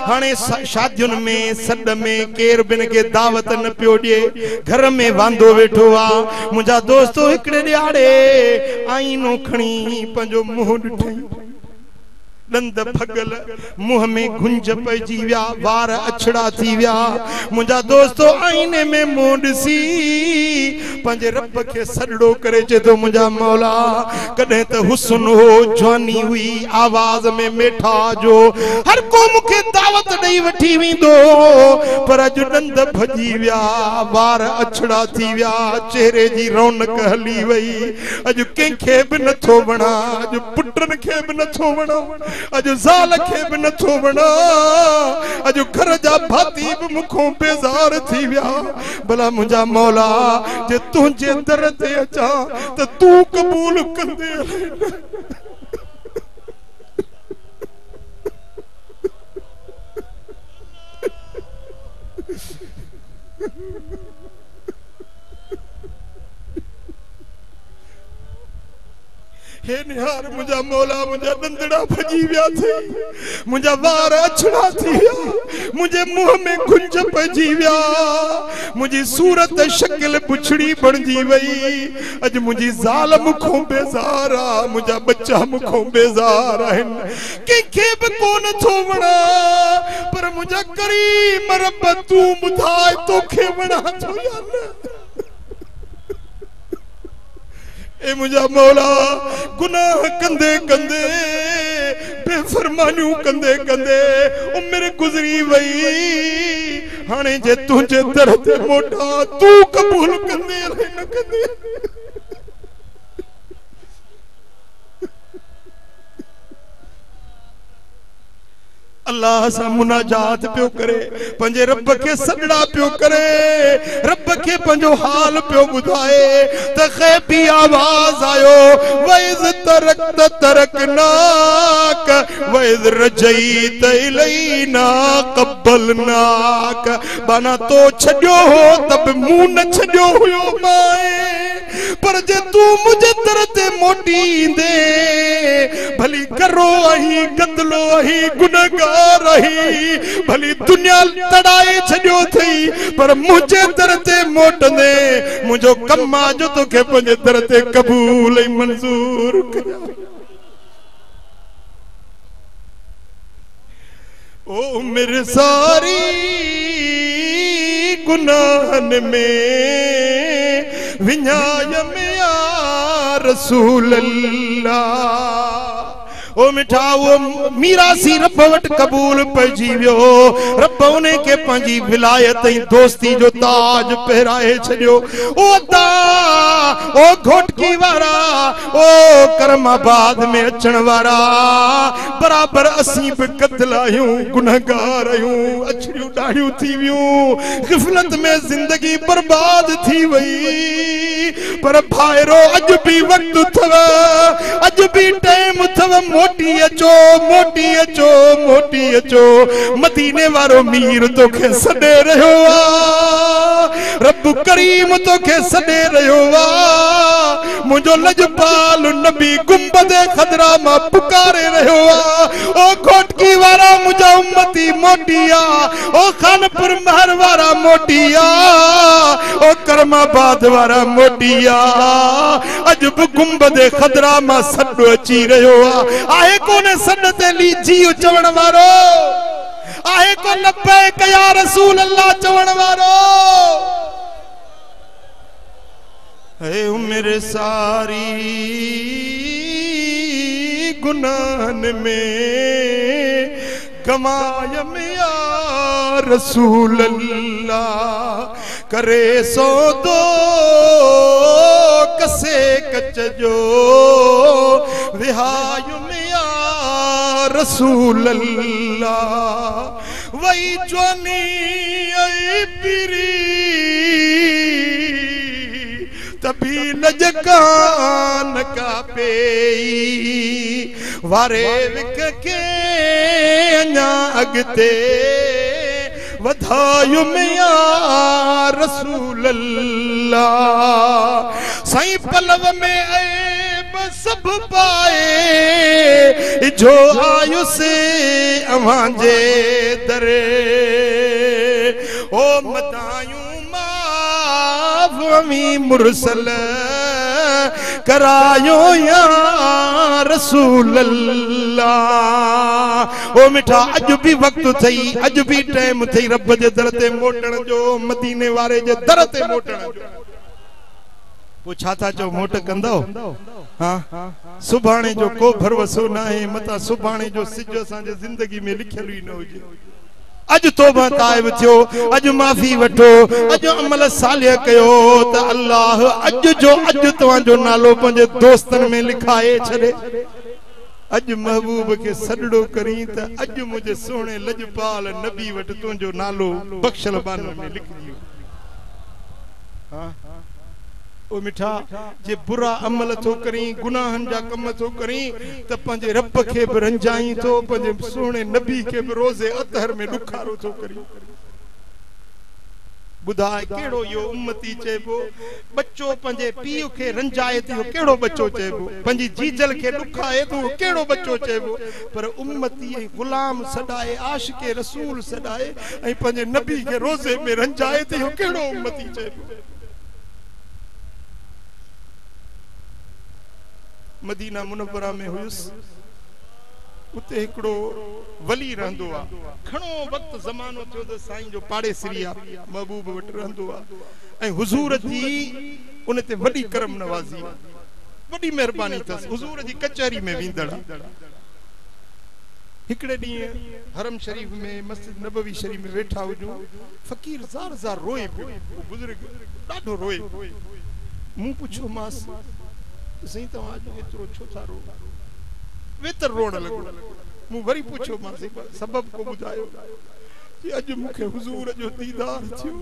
हाने शादियुन में सद में केर बिन के दावत न पियो दे घर में वांदो वेठो आ मुझा दोस्तों एकड़े ॾियारे आईनो खणी पंजो मुंह ॾिठई दंद फगल मुंह में गुंज पइजी व्या वार अछड़ा थी व्या मुझा दोस्तों आईने में मुंह ॾिसी पंहिंजे रब के सॾड़ो करे चे तो मुझा मौला कदे त हुस्न हो जवानी हुई आवाज में मेठा जो हर को मुखे दावत ॾेई वठी वेंदो पर अज दंद भजी व्या वार अछड़ा थी व्या चेहरे जी रौनक हली वई अज कंहिंखे बि नथो वणा अज पुटन खे बि नथो वणा अज ज़ाल खे बि नथो वणा अज घर जा भाती बि मुखों बेज़ार थी व्या भला मुंहिंजा मौला जे तुंहिंजे दर ते अचां त तूं क़बूल कंदे हे निहार मुझा मौला मुझा दंदड़ा भजी व्या थे मुझा वार अछड़ा थी व्या मुझे मुंह में गुंज पइजी व्या मुझी सूरत शक्ल पुछड़ी बणजी वई अज मुझी ज़ाल मुखों बेज़ार आ मुझा बच्चा मुखों बेज़ार आहिन कंहिंखे बि कोन थो वणा पर मुझा करीम रब तूं ॿुधाए तोखे वणा थो या न ए मुझा मौला गुनाह कंदे कंदे बेफरमानियूं कंदे कंदे उम्र गुजरी वई हाणे जे तुझे दर ते मोटा तू कबूल कंदे न कंदे अल्लाह सा मुनाजात पियो करे पंजे रब के सदड़ा पियो करे रब के पंजो हाल पियो बुधाए त ख़ैबी आवाज आयो वइज तरक तरकनाक वइज रजईत इलैना क़बलनाक बना तो छड्यो हो तब मुंह न छड्यो हुयो माए पर जे तू मुझे दर ते मोटी दे भली करो अही गदलो अही गुनहगार रही भली दुनिया तड़ाए छड्यो थई पर मुझे दर ते मोटंदे मुझो कम्मा जो तोखे पंहिंजे दर ते कबूल ऐं मंजूर कया ओ मेरे सारी गुनाहन में विञाय में या रसूल अल्लाह ओ मिठा वो मीरासी रब वट कबूल पइजी वियो रब उन के पंहिंजी विलायत ऐं दोस्ती जो ताज पहराए छॾियो ओ अदा ओ घोटकी वारा ओ करमाबाद में अचण वारा बराबर असीं बि कतल आहियूं गुनहगार आहियूं अछड़ियूं ॾाढ़ियूं थी वियूं ग़िफ़लत में जिंदगी बर्बाद थी वई पर भाइरो अॼु बि वक़्तु अथव अॼु बि टाइम अथव मोटी अचो मोटी अचो मोटी अचो मदीने वारो मीर तोखे सॾे रहियो आ रब करीम तोखे सॾे रहियो आ मुंहिंजो लजपाल नबी गुंबदे खदरा मां पुकारे रहियो आ ओ घोटकी वारा मुंहिंजा उम्मती मोटी आ ओ खानपुर महर वारा मोटी आ ओ करमाबाद वारा मोटी आ अॼु बि गुंबदे खदरा मां सॾु अची रहियो आ आहे कोन सॾ ते ली जीव चवण वारो आहे को लब्बैक या रसूल अल्लाह चवण वारो है उम्र सारी गुनाहन में गमाय में या रसूल अल्लाह करे सो दो कसे कच जो विहाय में या रसूल अल्लाह वही जवानी आई पीरी लज कान का पेई वारे विक के अञा अॻिते वधायो में या रसूल अल्लाह साईं पलव में ऐब सब पाए जो आयुसे अवां जे दरे ओ मदायूं माफ़ी मुरसल करायो या रसूल अल्लाह ओ मिठा अज भी वक्त थई अज भी टाइम थई रब जे दर ते मोटण जो मदीने वारे जे दर ते मोटण जो वो छाता जो मोट कंदो हां सुभाणे जो को भरवसो ना है मता सुभाणे जो सिज असा जे जिंदगी में लिखल ही न होजे अज तौबा ताइब थियो अज माफी वठो अज अमल सालिह कयो त अल्लाह अज जो अज तवा जो नालो पंजे दोस्तन में लिखाए छड़े अज महबूब के सडड़ो करी त अज मुझे सोने लजपाल नबी वट तुंजो नालो बख्शल बान में लिख दियो हां ओ मिठा जे बुरा अमल तो करी गुनाहन जा कम तो करी त पंजे रब के भी रंजाई तो पंजे सोने नबी के भी रोजे अतहर में दुखारो तो करी बुधाए केड़ो यो उम्मती चेबो बच्चो पंजे पीउ के रंजाए तो केड़ो बच्चो चेबो पंजी जीजल के दुखाए तो केड़ो बच्चो चेबो पर उम्मती गुलाम सदाए आशिके रसूल सदाए ए पंजे नबी के रोजे में रंजाए तो केड़ो उम्मती चेबो मदीना मुनव्वरा में हुयुस उते एकड़ो वली रहंदो आ घणो वक्त जमानो थियो त साईं जो पाड़ेसरी आ महबूब वट रहंदो आ ऐं हुजूर जी उन ते वडी करम नवाजी वडी मेहरबानी थस हुजूर जी कचहरी में विंदड़ हिकड़े दी हरम शरीफ में मस्जिद नबवी शरीफ में बैठा हुजू फकीर ज़ार ज़ार रोए पियो बुजुर्ग डाढो रोए मु पुछो मास सही तो आज एतरो छो था रो वेतर रोण लगो मु वरी पूछो मां सबब को बुझायो कि अज मुखे हुजूर जो दीदार थियो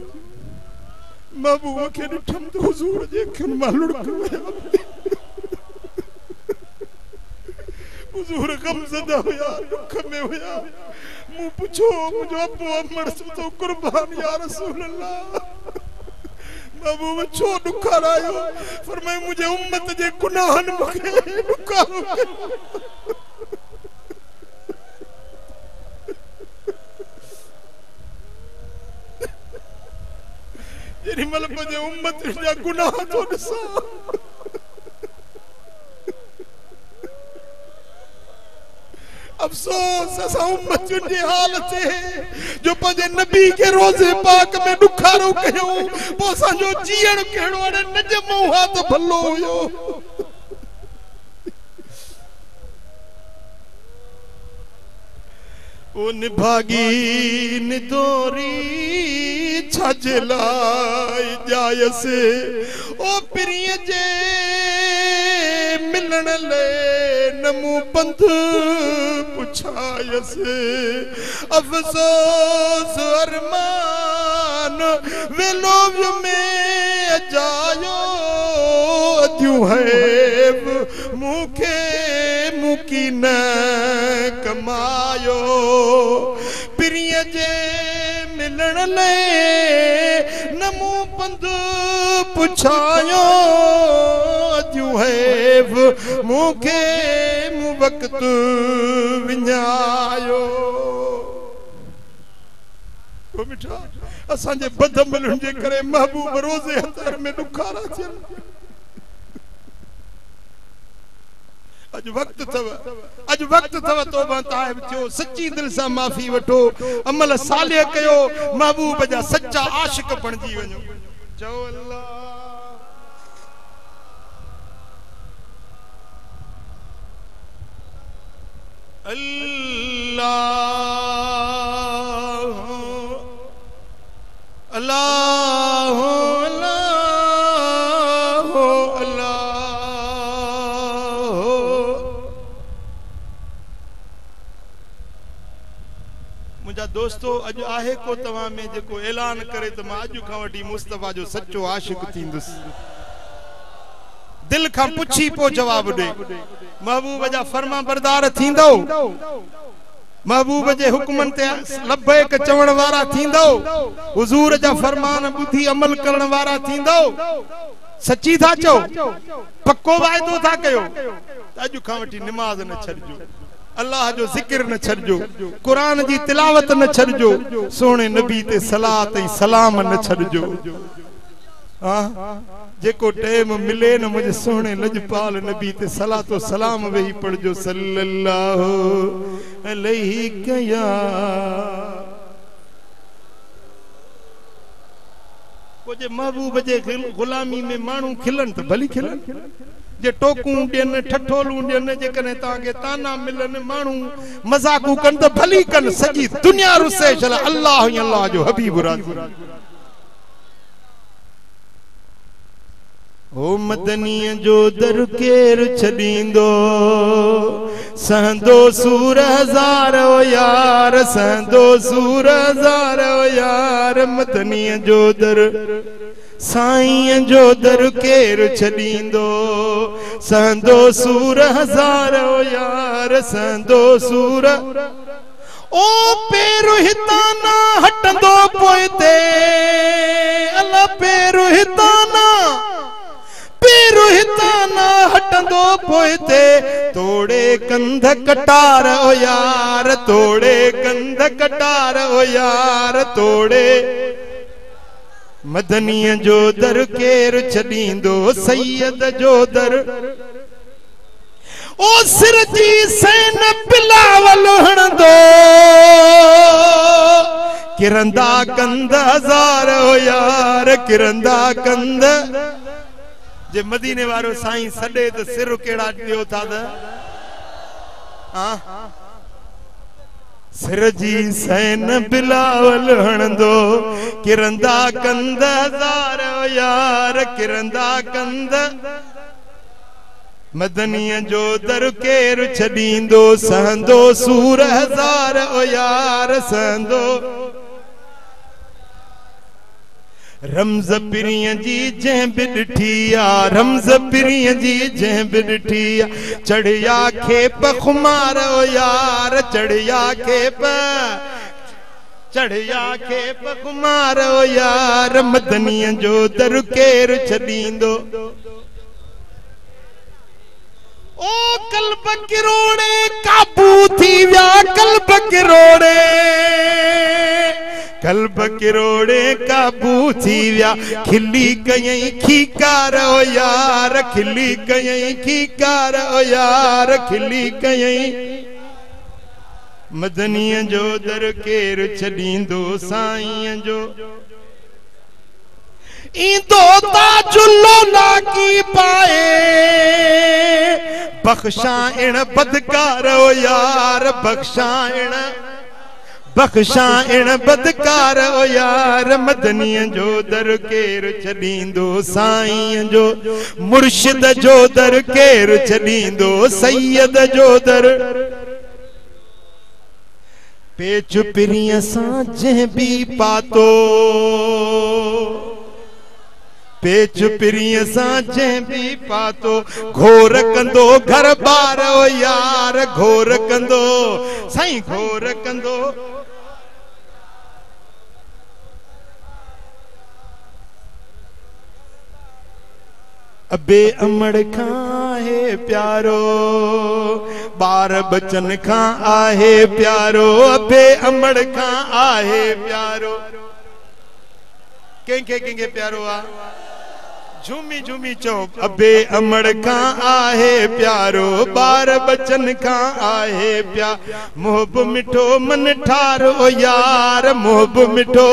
महबूब के दिठम तो हुजूर जे खन मालुड़ हुजूर गम ज़दा होया दुख में होया मु पूछो मुजो अबो अमर तो कुर्बान या रसूल अल्लाह महबूब छो दुखारायो फरमाए मुझे उम्मत जे गुनाहन मुखे दुखारो जेरी मल मुझे उम्मत जा गुनाह तो ॾिसा अफसोस असा उम्मत जे हाल थे जो पंजे नबी के रोजे पाक में दुखारो कयो पो सा जो जीण केड़ो अने नजमो हाथ भलो हुयो ओ निभागी निदोरी छजलाई जायसे ओ प्रिय जे मिलन ले नमू बंध पुछायसे अफसोस अरमान वेलोव में जायो अद्यू है मुखे मुकी न कमायो प्रिय जे मिलन ले नमू बंध पुछायो अद्यू है मुखे मु वक्त विञायो ओ मिठा असां जे बदअमलनि जे करे महबूब रोज़े हथर में दुखारा थियन अज वक्त थव तौबा ताइब थियो सच्ची दिल से माफी वठो अमल सालिह कयो महबूब जा सच्चा आशिक बणजी वञो चओ अल्लाह अल्लाह अल्लाह दोस्तों अज आहे को तवा में जेको ऐलान करे त मां अज खां वठी मुस्तफा जो सच्चो आशिक थींदुस दिल का पुछी पो जवाब दे महबूब जा फरमा बरदार थींदो महबूब जे हुक्मन ते लब्बैक चवण वारा थींदो हुजूर जा फरमान बुधी अमल करण वारा थींदो सच्ची था चो पक्को वायदो था कयो अज खां वठी नमाज न छड़जो अल्लाह जो जिक्र न छड़जो कुरान जी तिलावत न छड़जो सोने नबी ते सलात ए सलाम न छड़जो हां जेको टाइम मिले न मुझे सोने लजपाल नबी ते सलातो सलाम वेही पढ़जो सल्लल्लाहु अलैहि या को जे महबूब जे गुलामी में मानू खिलन तो भली खिलन जे टोकू देन ठठोलू देन जे कने ताके ताना मिलन मानू मजाकू कन तो भली कन सजी दुनिया रुसे चला अल्लाह ही अल्लाह जो हबीब राजी ओ मदनी जो दर केर छदींदो सहंदो सूर हजार ओ यार सहंदो सूर हजार ओ यार मदनी जो दर साईं जो दर केर छदींदो सहंदो सूर हजार ओ यार सहंदो सूर ओ पेरो हिताना हटंदो पोइते अल्लाह पेरो हिताना हिताना हटंदो पोइते तोड़े कंध कटार ओ यार तोड़े कंध कटार ओ यार तोड़े मदनी जो दर केर छदींदो सैयद जो दर ओ सिर जी सैन बिलावल हणंदो किरंदा कंध हजार ओ यार किरंदा कंध जे मदीने वारो साईं सडे तो सिर केड़ा दियो था हां सिर जी सैन बिलावल हणंदो किरंदा कंध हजार यार किरंदा कंध मदनी जो दर केर छदींदो सहंदो सूर हजार ओ यार सहंदो रमज पिरिय जी जह बिठिया रमज पिरिय जी जह बिठिया चढ़िया खेप खुमार ओ यार चढ़िया खेप खुमार ओ यार मदनी जो दर केर छदींदो ओ कल्ब किरोड़े काबू थी व्या कल्ब किरोड़े कल्ब किरोड़े काबू थी व्या खिली कयई खीकार ओ यार खिली कयई खीकार ओ यार खिली कयई मदनी जो दर केर छदींदो साईं जो इंदो ताजुल्लो लाकी पाए बख्शाइण बदकार ओ यार बख्शाइण बदकार ओ यार मदनी जो दर केर छदींदो साईं जो मुर्शिद जो दर केर छदींदो सैयद जो दर पेच पिरिय सां जह भी पातो पेच पिरिय सां जह भी पातो घोर कंदो घर बार ओ यार घोर कंदो साईं घोर कंदो अबे अमड़ खां है प्यारो बार बचन खां आहे प्यारो अबे अमड़ खां आहे प्यारो केंके प्यारो आ झूमी झूमी चो अबे अमड़ खां आहे प्यारो बार बचन खां आहे प्या मोहब मिठो मन ठारो यार मोहब मिठो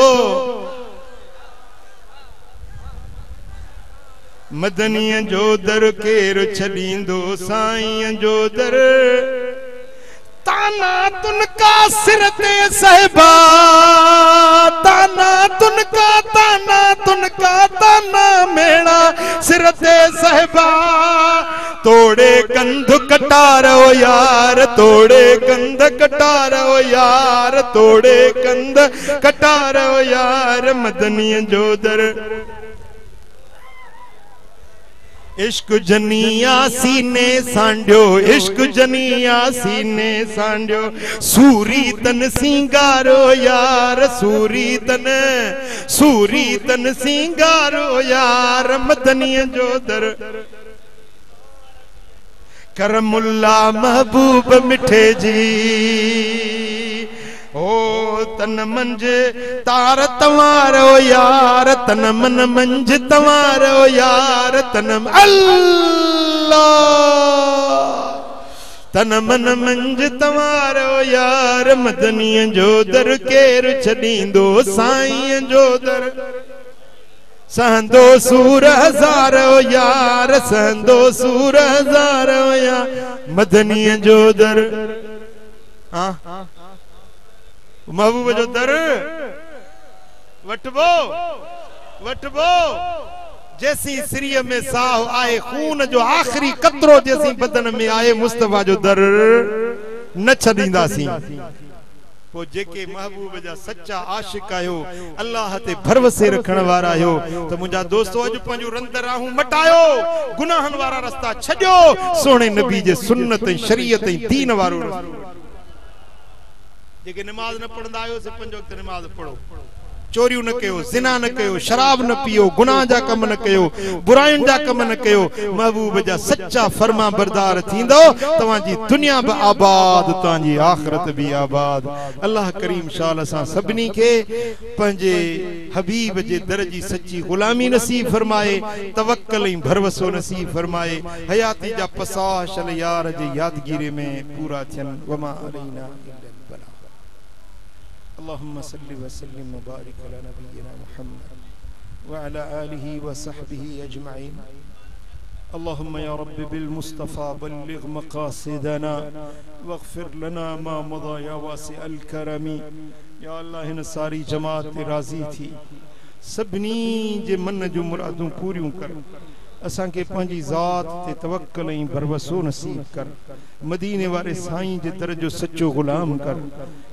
मदनी जो दर केर छदींदो साईं जो दर ताना तुनका सिर ते सहबा ताना तुनका ताना मेणा सिर ते सहबा तोड़े कंध कटारो यार तोड़े कंध कटारो यार तोड़े कंध कटारो यार मदनी जो दर इश्क जनिया सीने सांडियो इश्क जनिया सीने सांडियो सूरी तन सिंगारो यार सूरी तन सिंगारो यार मदनिया जो दर करमुल्ला महबूब मिठे जी ओ तन मंज तार तवारो यार तन मन मंज तवारो यार तन अल्लाह तन मन मंज तवारो यार मदनीअ जो दर केर छॾींदो साईं जो दर सहंदो सूर हज़ारो यार सहंदो सूर हज़ारो यार मदनीअ जो दर महबूब जो दर वटबो जैसी सिरिय में साह आए खून जो आखिरी कतरो जैसी बदन में आए मुस्तफा जो दर न छॾींदासीं पो जेके महबूब जा सच्चा आशिक आयो अल्लाह ते भरवसे रखण वारा आयो तो मुंजा दोस्तों अज पंजो रंद राहू मटायो गुनाहन वारा रास्ता छड्यो सोने नबी जे सुन्नत शरीयत दीन वारो रस्तो जेके नमाज न पढ़ंदा आयो से पंज वक्त नमाज पढ़ो चोरियूं न कयो जिना न कयो शराब न पियो गुनाह जा कम न कयो बुराइयुनि जा कम न कयो महबूब जा सच्चा फरमा बरदार थींदो तवांजी दुनिया भी आबाद तवांजी आखिरत भी आबाद अल्लाह करीम शाल असां सभिनी खे पंहिंजे हबीब जे दर जी सच्ची गुलामी नसीब फरमाए तवक्कल ऐं भरवसो नसीब फरमाए हयाती जा पसाह शल यार जे यादगिरी में पूरा थियन वमा अलैना اللهم صل وسلم وبارك على نبينا محمد وعلى آله وصحبه أجمعين اللهم يا رب بالمصطفى بلغ مقاصدنا واغفر لنا ما مضى يا واسع الكرم يا الله इन सारी जमात ते राज़ी थी सभिनी जे मन जो मुरादूं पूरियूं कर असां खे पंहिंजी ज़ात ते तवक्कल ऐं भरवसो नसीब कर मदीने वारे साईं जे दर जो सच्चो गुलाम कर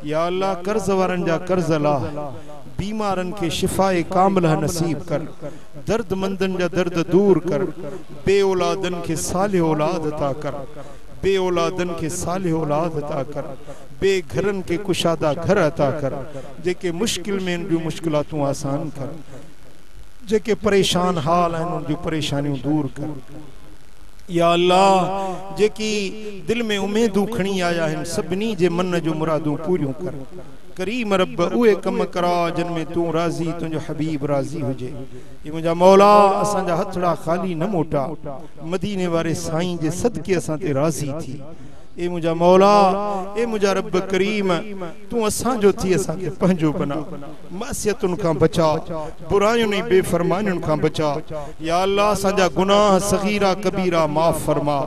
या अल्लाह कर्ज वारन जा कर्ज लाह बीमारन के शिफाए कामिला नसीब कर दर्दमंदन जा दर्द दूर कर बे औलादन के साले औलाद अता कर बे औलादन के साले औलाद अता कर बे घरन के कुशादा घर अता कर जेके मुश्किल में जो मुश्किलातूं आसान कर जेके परेशान हाल हैं उन जो परेशानियों दूर कर या अल्लाह जेकी दिल में उम्मीदूं खणी आया हैं सभिनी जे मन जो मुरादूं पूरियूं कर करीम रब उहे कम करा जिन में तू राज़ी तुझो हबीब राज़ी हुजे ये मुंजा मौला असां जा हथड़ा खाली न मोटा मदीने वारे साईं जे सदके असां ते राज़ी थी ए मुझा मौला ए मुझा रब करीम तू असां जो थी असां के पंजो बना मासियतुन का बचा बुराइयों बेफरमानियों का बचा या अल्लाह साजा गुनाह सगीरा कबीरा माफ फरमा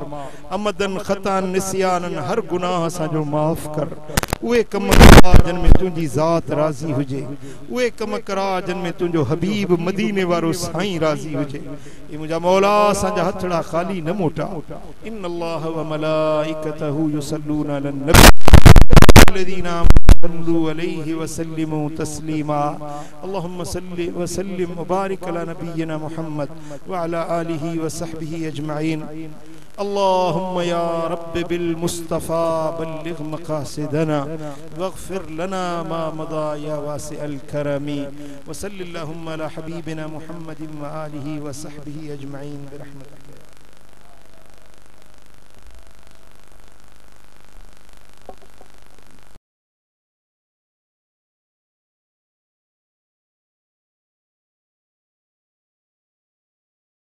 अमदन खतान निसियानन हर गुनाह साजो माफ कर उहे कम करा जिन में तुझी जात राजी हुजे उहे कम करा जिन में तुझो हबीब मदीने वारो साईं राजी हुजे ए मुझा मौला साजा हथड़ा खाली न मोटा इन्नल्लाह व मलाइकतहु يصلون على النبي الذين صلوا عليه وسلموا تسليما اللهم صل وسلم وبارك على نبينا محمد وعلى آله وصحبه أجمعين اللهم يا رب بالمصطفى بلغ مقاصدنا واغفر لنا ما مضى يا واسع الكرم وصل اللهم على حبيبنا محمد وآله وصحبه أجمعين برحمتك